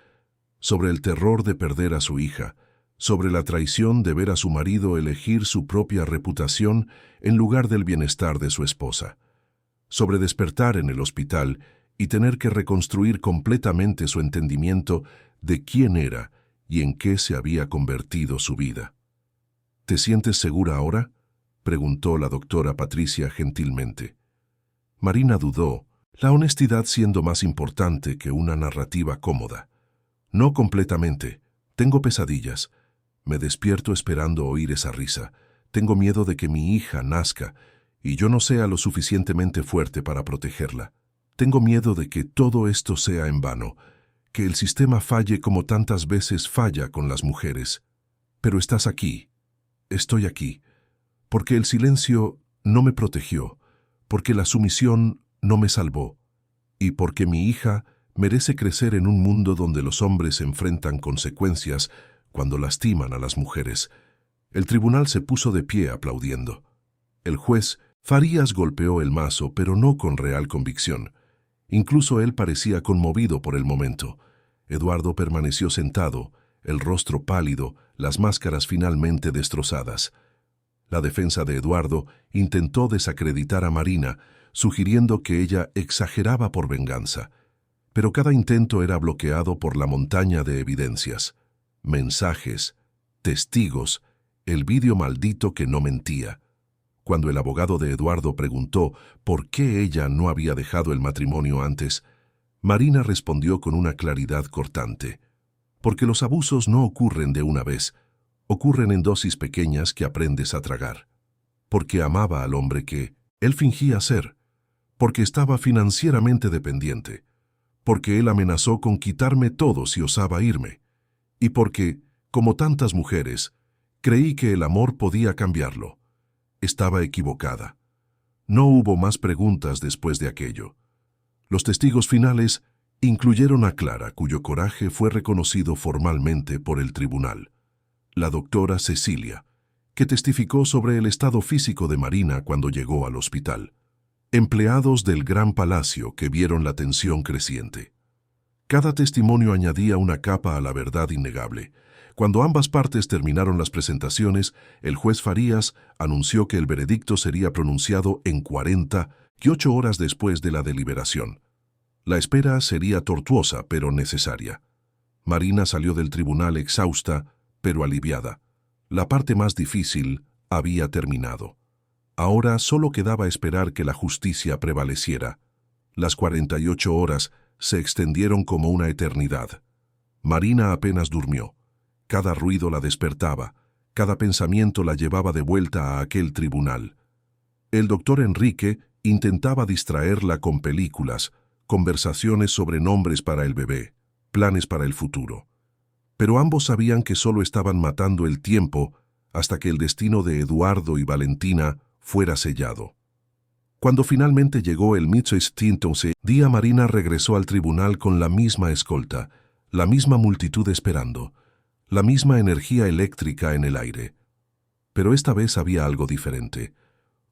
sobre el terror de perder a su hija, sobre la traición de ver a su marido elegir su propia reputación en lugar del bienestar de su esposa, sobre despertar en el hospital y tener que reconstruir completamente su entendimiento de quién era y en qué se había convertido su vida. ¿Te sientes segura ahora?, preguntó la doctora Patricia gentilmente. Marina dudó, la honestidad siendo más importante que una narrativa cómoda. No completamente. Tengo pesadillas. Me despierto esperando oír esa risa. Tengo miedo de que mi hija nazca y yo no sea lo suficientemente fuerte para protegerla. Tengo miedo de que todo esto sea en vano, que el sistema falle como tantas veces falla con las mujeres. Pero estás aquí. Estoy aquí. Porque el silencio no me protegió, porque la sumisión no me salvó, y porque mi hija merece crecer en un mundo donde los hombres enfrentan consecuencias cuando lastiman a las mujeres. El tribunal se puso de pie aplaudiendo. El juez Farías golpeó el mazo, pero no con real convicción. Incluso él parecía conmovido por el momento. Eduardo permaneció sentado, el rostro pálido, las máscaras finalmente destrozadas. La defensa de Eduardo intentó desacreditar a Marina, sugiriendo que ella exageraba por venganza. Pero cada intento era bloqueado por la montaña de evidencias. Mensajes, testigos, el vídeo maldito que no mentía. Cuando el abogado de Eduardo preguntó por qué ella no había dejado el matrimonio antes, Marina respondió con una claridad cortante. Porque los abusos no ocurren de una vez, ocurren en dosis pequeñas que aprendes a tragar. Porque amaba al hombre que él fingía ser, porque estaba financieramente dependiente, porque él amenazó con quitarme todo si osaba irme, y porque, como tantas mujeres, creí que el amor podía cambiarlo. Estaba equivocada. No hubo más preguntas después de aquello. Los testigos finales incluyeron a Clara, cuyo coraje fue reconocido formalmente por el tribunal. La doctora Cecilia, que testificó sobre el estado físico de Marina cuando llegó al hospital. Empleados del Gran Palacio que vieron la tensión creciente. Cada testimonio añadía una capa a la verdad innegable. Cuando ambas partes terminaron las presentaciones, el juez Farías anunció que el veredicto sería pronunciado en 48 horas después de la deliberación. La espera sería tortuosa, pero necesaria. Marina salió del tribunal exhausta, pero aliviada. La parte más difícil había terminado. Ahora solo quedaba esperar que la justicia prevaleciera. Las 48 horas se extendieron como una eternidad. Marina apenas durmió. Cada ruido la despertaba, cada pensamiento la llevaba de vuelta a aquel tribunal. El doctor Enrique intentaba distraerla con películas, conversaciones sobre nombres para el bebé, planes para el futuro. Pero ambos sabían que solo estaban matando el tiempo hasta que el destino de Eduardo y Valentina fuera sellado. Cuando finalmente llegó el día, Marina regresó al tribunal con la misma escolta, la misma multitud esperando, la misma energía eléctrica en el aire. Pero esta vez había algo diferente,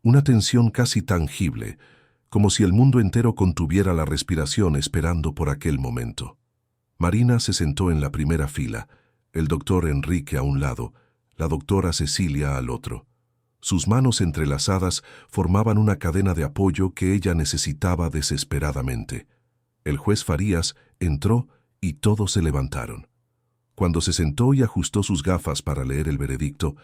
una tensión casi tangible, como si el mundo entero contuviera la respiración esperando por aquel momento. Marina se sentó en la primera fila, el doctor Enrique a un lado, la doctora Cecilia al otro. Sus manos entrelazadas formaban una cadena de apoyo que ella necesitaba desesperadamente. El juez Farías entró y todos se levantaron. Cuando se sentó y ajustó sus gafas para leer el veredicto,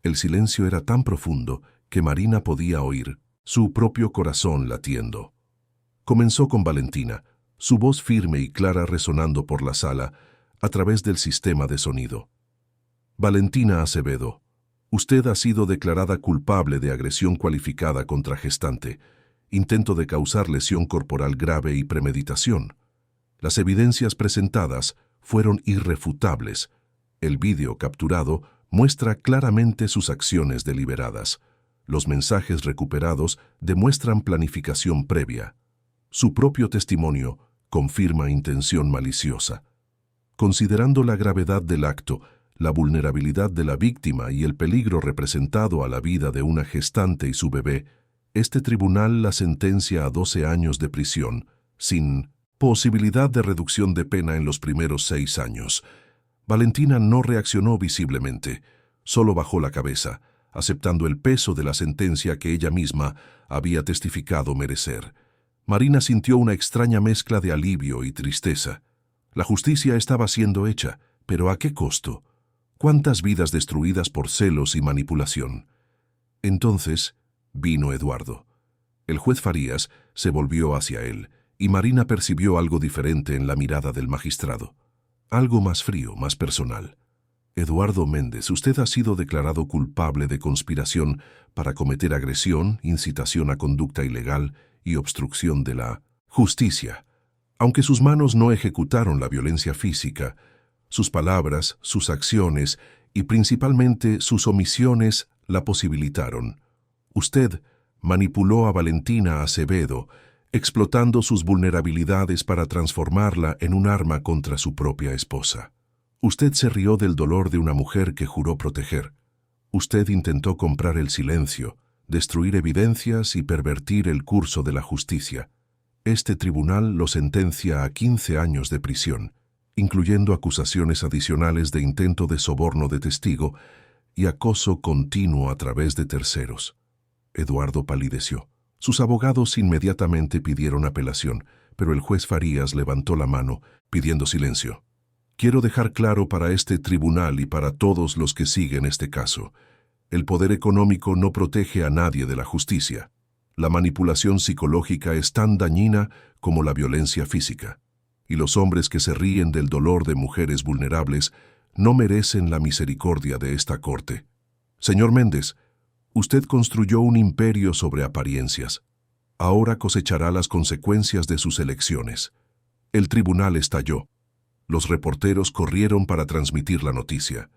el silencio era tan profundo que Marina podía oír su propio corazón latiendo. Comenzó con Valentina, su voz firme y clara resonando por la sala a través del sistema de sonido. Valentina Acevedo, usted ha sido declarada culpable de agresión cualificada contra gestante, intento de causar lesión corporal grave y premeditación. Las evidencias presentadas fueron irrefutables. El vídeo capturado muestra claramente sus acciones deliberadas. Los mensajes recuperados demuestran planificación previa. Su propio testimonio confirma intención maliciosa. Considerando la gravedad del acto, la vulnerabilidad de la víctima y el peligro representado a la vida de una gestante y su bebé, este tribunal la sentencia a 12 años de prisión, sin posibilidad de reducción de pena en los primeros 6 años. Valentina no reaccionó visiblemente, solo bajó la cabeza, aceptando el peso de la sentencia que ella misma había testificado merecer. Marina sintió una extraña mezcla de alivio y tristeza. La justicia estaba siendo hecha, pero ¿a qué costo? ¿Cuántas vidas destruidas por celos y manipulación? Entonces vino Eduardo. El juez Farías se volvió hacia él, y Marina percibió algo diferente en la mirada del magistrado. Algo más frío, más personal. Eduardo Méndez, usted ha sido declarado culpable de conspiración para cometer agresión, incitación a conducta ilegal y obstrucción de la justicia. Aunque sus manos no ejecutaron la violencia física, sus palabras, sus acciones y principalmente sus omisiones la posibilitaron. Usted manipuló a Valentina Acevedo, explotando sus vulnerabilidades para transformarla en un arma contra su propia esposa. Usted se rió del dolor de una mujer que juró proteger. Usted intentó comprar el silencio, destruir evidencias y pervertir el curso de la justicia. Este tribunal lo sentencia a 15 años de prisión, incluyendo acusaciones adicionales de intento de soborno de testigo y acoso continuo a través de terceros. Eduardo palideció. Sus abogados inmediatamente pidieron apelación, pero el juez Farías levantó la mano, pidiendo silencio. Quiero dejar claro para este tribunal y para todos los que siguen este caso. El poder económico no protege a nadie de la justicia. La manipulación psicológica es tan dañina como la violencia física. Y los hombres que se ríen del dolor de mujeres vulnerables no merecen la misericordia de esta corte. Señor Méndez, usted construyó un imperio sobre apariencias. Ahora cosechará las consecuencias de sus elecciones. El tribunal estalló. Los reporteros corrieron para transmitir la noticia.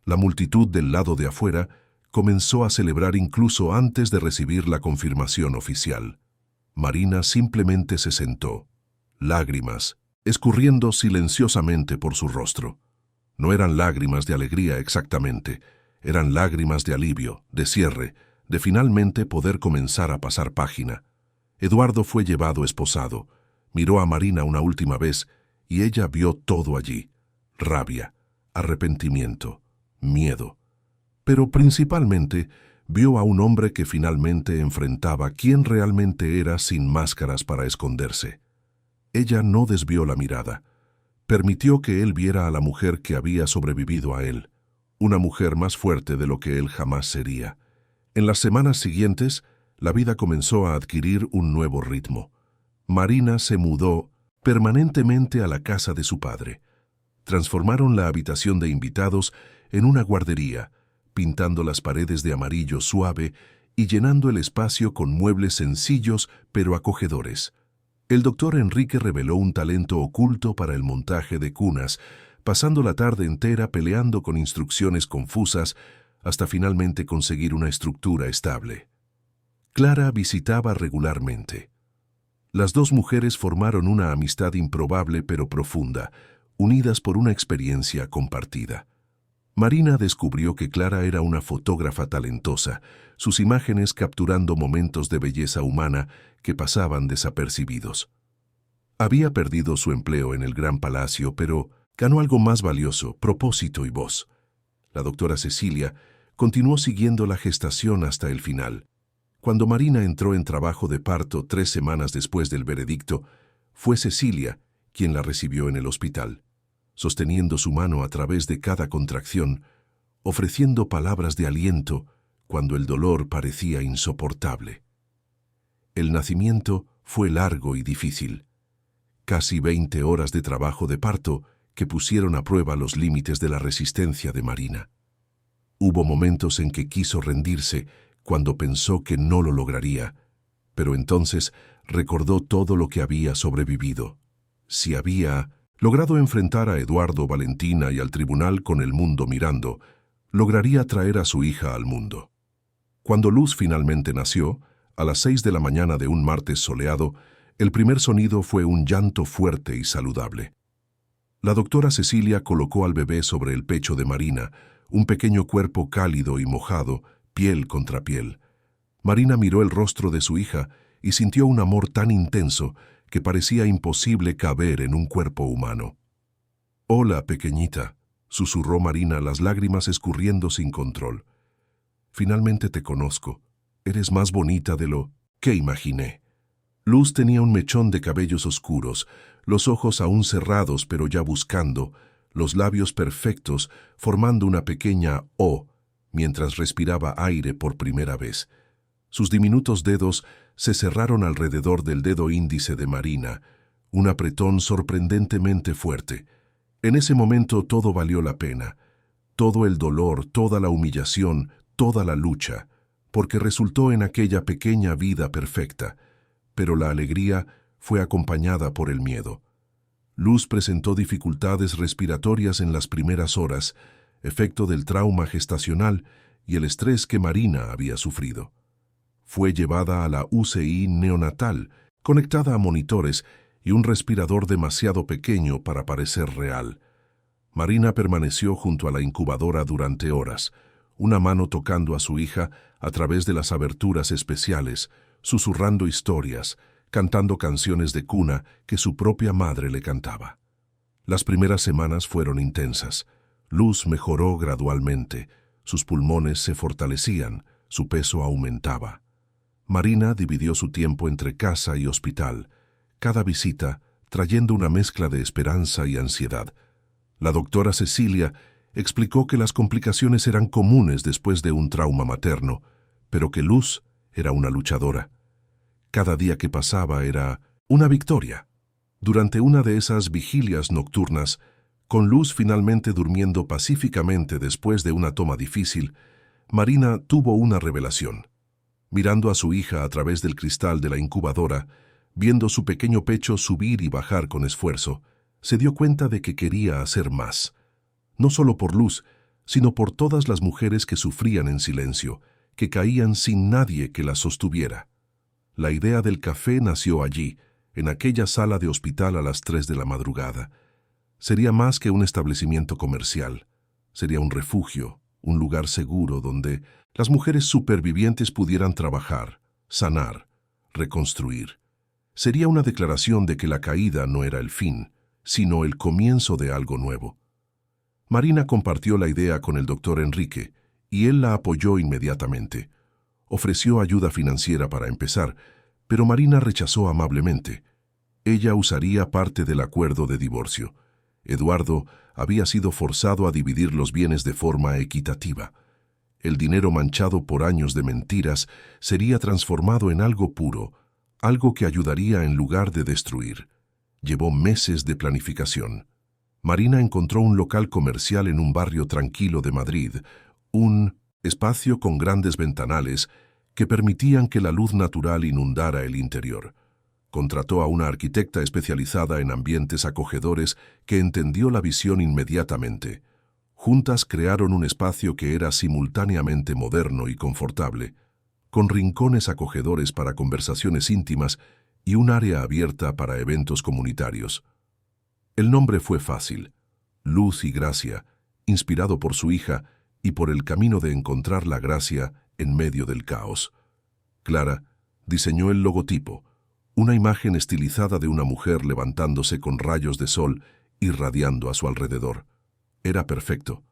La multitud del lado de afuera comenzó a celebrar incluso antes de recibir la confirmación oficial. Marina simplemente se sentó, lágrimas, escurriendo silenciosamente por su rostro. No eran lágrimas de alegría exactamente, eran lágrimas de alivio, de cierre, de finalmente poder comenzar a pasar página. Eduardo fue llevado esposado, miró a Marina una última vez y ella vio todo allí: rabia, arrepentimiento, miedo. Pero principalmente vio a un hombre que finalmente enfrentaba quién realmente era sin máscaras para esconderse. Ella no desvió la mirada. Permitió que él viera a la mujer que había sobrevivido a él, una mujer más fuerte de lo que él jamás sería. En las semanas siguientes, la vida comenzó a adquirir un nuevo ritmo. Marina se mudó permanentemente a la casa de su padre. Transformaron la habitación de invitados en una guardería, pintando las paredes de amarillo suave y llenando el espacio con muebles sencillos pero acogedores. El doctor Enrique reveló un talento oculto para el montaje de cunas, pasando la tarde entera peleando con instrucciones confusas hasta finalmente conseguir una estructura estable. Clara visitaba regularmente. Las dos mujeres formaron una amistad improbable pero profunda, unidas por una experiencia compartida. Marina descubrió que Clara era una fotógrafa talentosa, sus imágenes capturando momentos de belleza humana que pasaban desapercibidos. Había perdido su empleo en el Gran Palacio, pero ganó algo más valioso: propósito y voz. La doctora Cecilia continuó siguiendo la gestación hasta el final. Cuando Marina entró en trabajo de parto 3 semanas después del veredicto, fue Cecilia quien la recibió en el hospital, sosteniendo su mano a través de cada contracción, ofreciendo palabras de aliento cuando el dolor parecía insoportable. El nacimiento fue largo y difícil. Casi 20 horas de trabajo de parto que pusieron a prueba los límites de la resistencia de Marina. Hubo momentos en que quiso rendirse cuando pensó que no lo lograría, pero entonces recordó todo lo que había sobrevivido. Si había logrado enfrentar a Eduardo, Valentina y al tribunal con el mundo mirando, lograría traer a su hija al mundo. Cuando Luz finalmente nació, a las 6 de la mañana de un martes soleado, el primer sonido fue un llanto fuerte y saludable. La doctora Cecilia colocó al bebé sobre el pecho de Marina, un pequeño cuerpo cálido y mojado, piel contra piel. Marina miró el rostro de su hija y sintió un amor tan intenso que parecía imposible caber en un cuerpo humano. «Hola, pequeñita», susurró Marina, las lágrimas escurriendo sin control. «Finalmente te conozco. Eres más bonita de lo que imaginé». Luz tenía un mechón de cabellos oscuros, los ojos aún cerrados pero ya buscando, los labios perfectos formando una pequeña O mientras respiraba aire por primera vez. Sus diminutos dedos se cerraron alrededor del dedo índice de Marina, un apretón sorprendentemente fuerte. En ese momento todo valió la pena, todo el dolor, toda la humillación, toda la lucha, porque resultó en aquella pequeña vida perfecta. Pero la alegría fue acompañada por el miedo. Luz presentó dificultades respiratorias en las primeras horas, efecto del trauma gestacional y el estrés que Marina había sufrido. Fue llevada a la UCI neonatal, conectada a monitores y un respirador demasiado pequeño para parecer real. Marina permaneció junto a la incubadora durante horas, una mano tocando a su hija a través de las aberturas especiales, susurrando historias, cantando canciones de cuna que su propia madre le cantaba. Las primeras semanas fueron intensas. Luz mejoró gradualmente, sus pulmones se fortalecían, su peso aumentaba. Marina dividió su tiempo entre casa y hospital, cada visita trayendo una mezcla de esperanza y ansiedad. La doctora Cecilia explicó que las complicaciones eran comunes después de un trauma materno, pero que Luz era una luchadora. Cada día que pasaba era una victoria. Durante una de esas vigilias nocturnas, con Luz finalmente durmiendo pacíficamente después de una toma difícil, Marina tuvo una revelación. Mirando a su hija a través del cristal de la incubadora, viendo su pequeño pecho subir y bajar con esfuerzo, se dio cuenta de que quería hacer más. No solo por Luz, sino por todas las mujeres que sufrían en silencio, que caían sin nadie que las sostuviera. La idea del café nació allí, en aquella sala de hospital a las 3 de la madrugada. Sería más que un establecimiento comercial. Sería un refugio, un lugar seguro donde las mujeres supervivientes pudieran trabajar, sanar, reconstruir. Sería una declaración de que la caída no era el fin, sino el comienzo de algo nuevo. Marina compartió la idea con el doctor Enrique, y él la apoyó inmediatamente. Ofreció ayuda financiera para empezar, pero Marina rechazó amablemente. Ella usaría parte del acuerdo de divorcio. Eduardo había sido forzado a dividir los bienes de forma equitativa. El dinero manchado por años de mentiras sería transformado en algo puro, algo que ayudaría en lugar de destruir. Llevó meses de planificación. Marina encontró un local comercial en un barrio tranquilo de Madrid, un espacio con grandes ventanales que permitían que la luz natural inundara el interior. Contrató a una arquitecta especializada en ambientes acogedores que entendió la visión inmediatamente. Juntas crearon un espacio que era simultáneamente moderno y confortable, con rincones acogedores para conversaciones íntimas y un área abierta para eventos comunitarios. El nombre fue fácil, Luz y Gracia, inspirado por su hija y por el camino de encontrar la gracia en medio del caos. Clara diseñó el logotipo, una imagen estilizada de una mujer levantándose con rayos de sol irradiando a su alrededor. Era perfecto.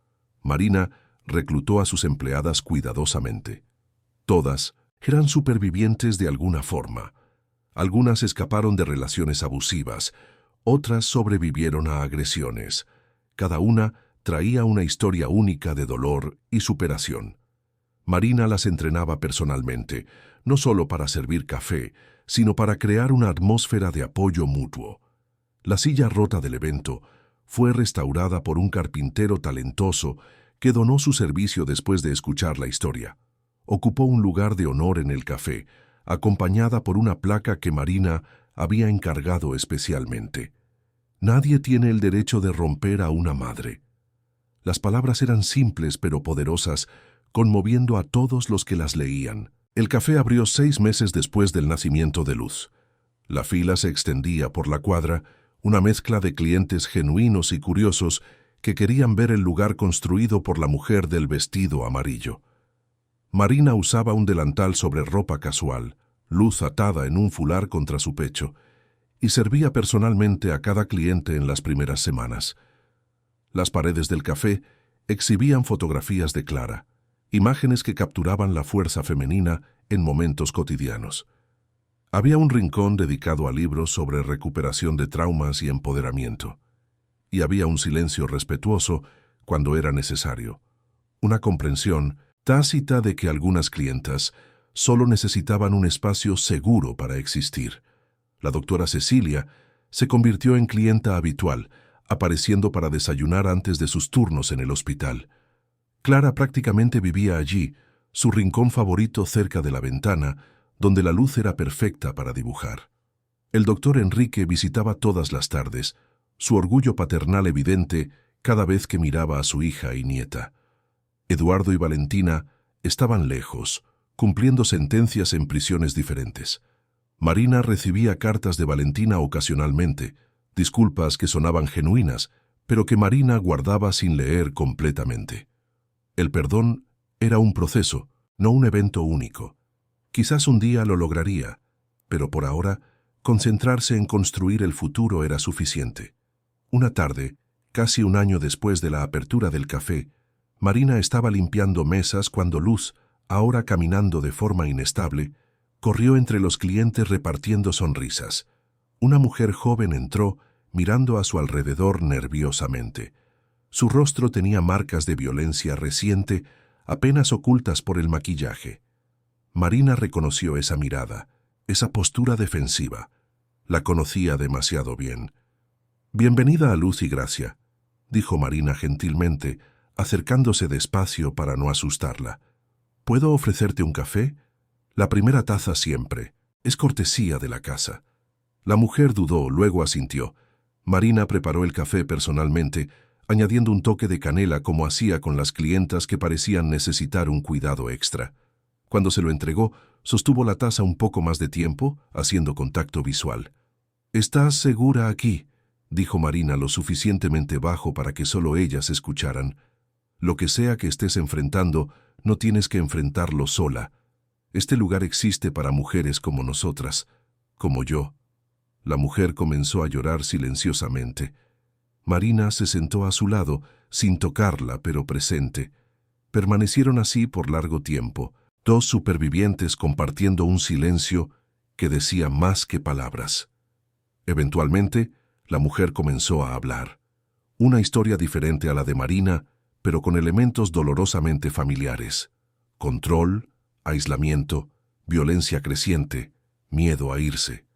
Marina reclutó a sus empleadas cuidadosamente. Todas eran supervivientes de alguna forma. Algunas escaparon de relaciones abusivas, otras sobrevivieron a agresiones. Cada una traía una historia única de dolor y superación. Marina las entrenaba personalmente, no solo para servir café, sino para crear una atmósfera de apoyo mutuo. La silla rota del evento fue restaurada por un carpintero talentoso que donó su servicio después de escuchar la historia. Ocupó un lugar de honor en el café, acompañada por una placa que Marina había encargado especialmente. Nadie tiene el derecho de romper a una madre. Las palabras eran simples pero poderosas, conmoviendo a todos los que las leían. El café abrió 6 meses después del nacimiento de Luz. La fila se extendía por la cuadra, una mezcla de clientes genuinos y curiosos que querían ver el lugar construido por la mujer del vestido amarillo. Marina usaba un delantal sobre ropa casual, Luz atada en un fular contra su pecho, y servía personalmente a cada cliente en las primeras semanas. Las paredes del café exhibían fotografías de Clara, imágenes que capturaban la fuerza femenina en momentos cotidianos. Había un rincón dedicado a libros sobre recuperación de traumas y empoderamiento. Y había un silencio respetuoso cuando era necesario. Una comprensión tácita de que algunas clientas solo necesitaban un espacio seguro para existir. La doctora Cecilia se convirtió en clienta habitual, apareciendo para desayunar antes de sus turnos en el hospital. Clara prácticamente vivía allí, su rincón favorito cerca de la ventana, donde la luz era perfecta para dibujar. El doctor Enrique visitaba todas las tardes, su orgullo paternal evidente cada vez que miraba a su hija y nieta. Eduardo y Valentina estaban lejos, cumpliendo sentencias en prisiones diferentes. Marina recibía cartas de Valentina ocasionalmente, disculpas que sonaban genuinas, pero que Marina guardaba sin leer completamente. El perdón era un proceso, no un evento único. Quizás un día lo lograría, pero por ahora, concentrarse en construir el futuro era suficiente. Una tarde, casi un año después de la apertura del café, Marina estaba limpiando mesas cuando Luz, ahora caminando de forma inestable, corrió entre los clientes repartiendo sonrisas. Una mujer joven entró, mirando a su alrededor nerviosamente. Su rostro tenía marcas de violencia reciente, apenas ocultas por el maquillaje. Marina reconoció esa mirada, esa postura defensiva. La conocía demasiado bien. «Bienvenida a Luz y Gracia», dijo Marina gentilmente, acercándose despacio para no asustarla. «¿Puedo ofrecerte un café? La primera taza siempre. Es cortesía de la casa». La mujer dudó, luego asintió. Marina preparó el café personalmente, añadiendo un toque de canela como hacía con las clientas que parecían necesitar un cuidado extra. Cuando se lo entregó, sostuvo la taza un poco más de tiempo, haciendo contacto visual. «¿Estás segura aquí?», dijo Marina lo suficientemente bajo para que solo ellas escucharan. «Lo que sea que estés enfrentando, no tienes que enfrentarlo sola. Este lugar existe para mujeres como nosotras, como yo». La mujer comenzó a llorar silenciosamente. Marina se sentó a su lado, sin tocarla, pero presente. Permanecieron así por largo tiempo, dos supervivientes compartiendo un silencio que decía más que palabras. Eventualmente, la mujer comenzó a hablar. Una historia diferente a la de Marina, pero con elementos dolorosamente familiares. Control, aislamiento, violencia creciente, miedo a irse.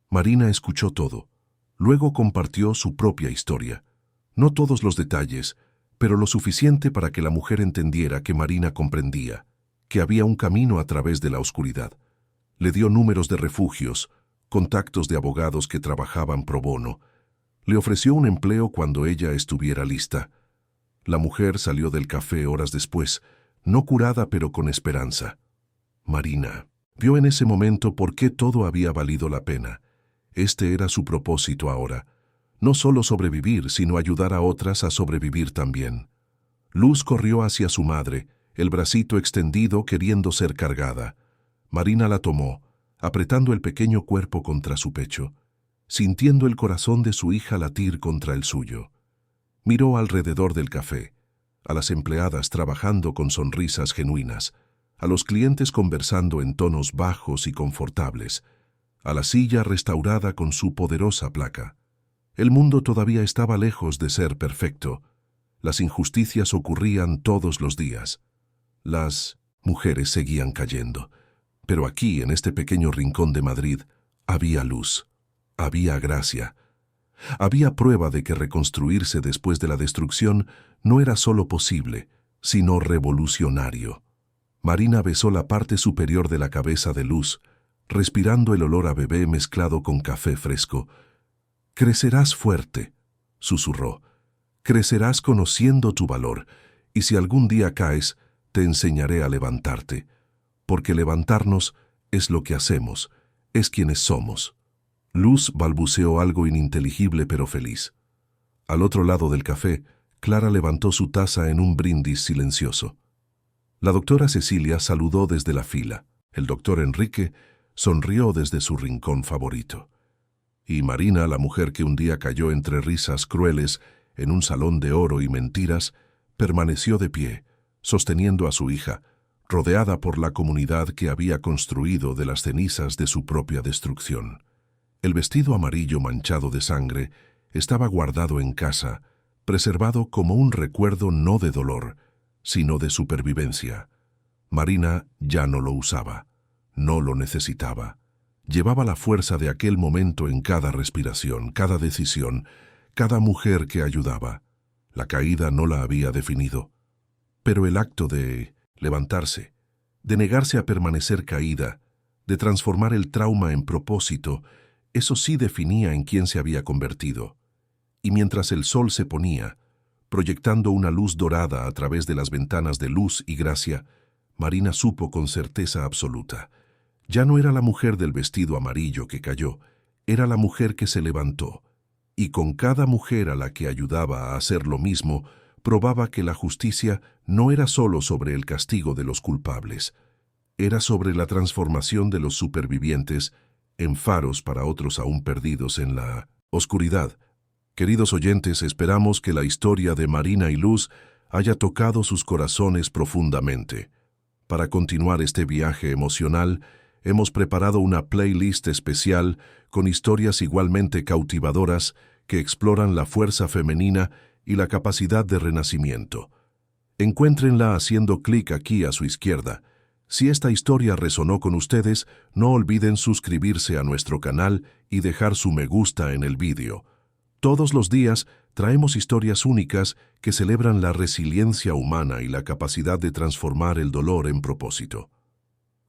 Marina escuchó todo. Luego compartió su propia historia. No todos los detalles, pero lo suficiente para que la mujer entendiera que Marina comprendía, que había un camino a través de la oscuridad. Le dio números de refugios, contactos de abogados que trabajaban pro bono. Le ofreció un empleo cuando ella estuviera lista. La mujer salió del café horas después, no curada pero con esperanza. Marina vio en ese momento por qué todo había valido la pena. Este era su propósito ahora. No solo sobrevivir, sino ayudar a otras a sobrevivir también. Luz corrió hacia su madre, el bracito extendido queriendo ser cargada. Marina la tomó, apretando el pequeño cuerpo contra su pecho, sintiendo el corazón de su hija latir contra el suyo. Miró alrededor del café, a las empleadas trabajando con sonrisas genuinas, a los clientes conversando en tonos bajos y confortables, a la silla restaurada con su poderosa placa. El mundo todavía estaba lejos de ser perfecto. Las injusticias ocurrían todos los días. Las mujeres seguían cayendo. Pero aquí, en este pequeño rincón de Madrid, había luz, había gracia. Había prueba de que reconstruirse después de la destrucción no era solo posible, sino revolucionario. Marina besó la parte superior de la cabeza de Luz, respirando el olor a bebé mezclado con café fresco. «Crecerás fuerte», susurró. «Crecerás conociendo tu valor, y si algún día caes, te enseñaré a levantarte, porque levantarnos es lo que hacemos, es quienes somos. Luz balbuceó algo ininteligible pero feliz. Al otro lado del café, Clara levantó su taza en un brindis silencioso. La doctora Cecilia saludó desde la fila. El doctor Enrique sonrió desde su rincón favorito. Y Marina, la mujer que un día cayó entre risas crueles en un salón de oro y mentiras, permaneció de pie, sosteniendo a su hija, rodeada por la comunidad que había construido de las cenizas de su propia destrucción. El vestido amarillo manchado de sangre estaba guardado en casa, preservado como un recuerdo no de dolor, sino de supervivencia. Marina ya no lo usaba, no lo necesitaba. Llevaba la fuerza de aquel momento en cada respiración, cada decisión, cada mujer que ayudaba. La caída no la había definido, pero el acto de levantarse, de negarse a permanecer caída, de transformar el trauma en propósito, eso sí definía en quién se había convertido. Y mientras el sol se ponía, proyectando una luz dorada a través de las ventanas de Luz y Gracia, Marina supo con certeza absoluta. Ya no era la mujer del vestido amarillo que cayó, era la mujer que se levantó, y con cada mujer a la que ayudaba a hacer lo mismo, probaba que la justicia no era solo sobre el castigo de los culpables, era sobre la transformación de los supervivientes en faros para otros aún perdidos en la oscuridad. Queridos oyentes, esperamos que la historia de Marina y Luz haya tocado sus corazones profundamente. Para continuar este viaje emocional, hemos preparado una playlist especial con historias igualmente cautivadoras que exploran la fuerza femenina y la capacidad de renacimiento. Encuéntrenla haciendo clic aquí a su izquierda. Si esta historia resonó con ustedes, no olviden suscribirse a nuestro canal y dejar su me gusta en el vídeo. Todos los días traemos historias únicas que celebran la resiliencia humana y la capacidad de transformar el dolor en propósito.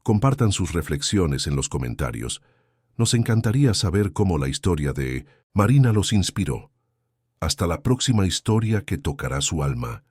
Compartan sus reflexiones en los comentarios. Nos encantaría saber cómo la historia de Marina los inspiró. Hasta la próxima historia que tocará su alma.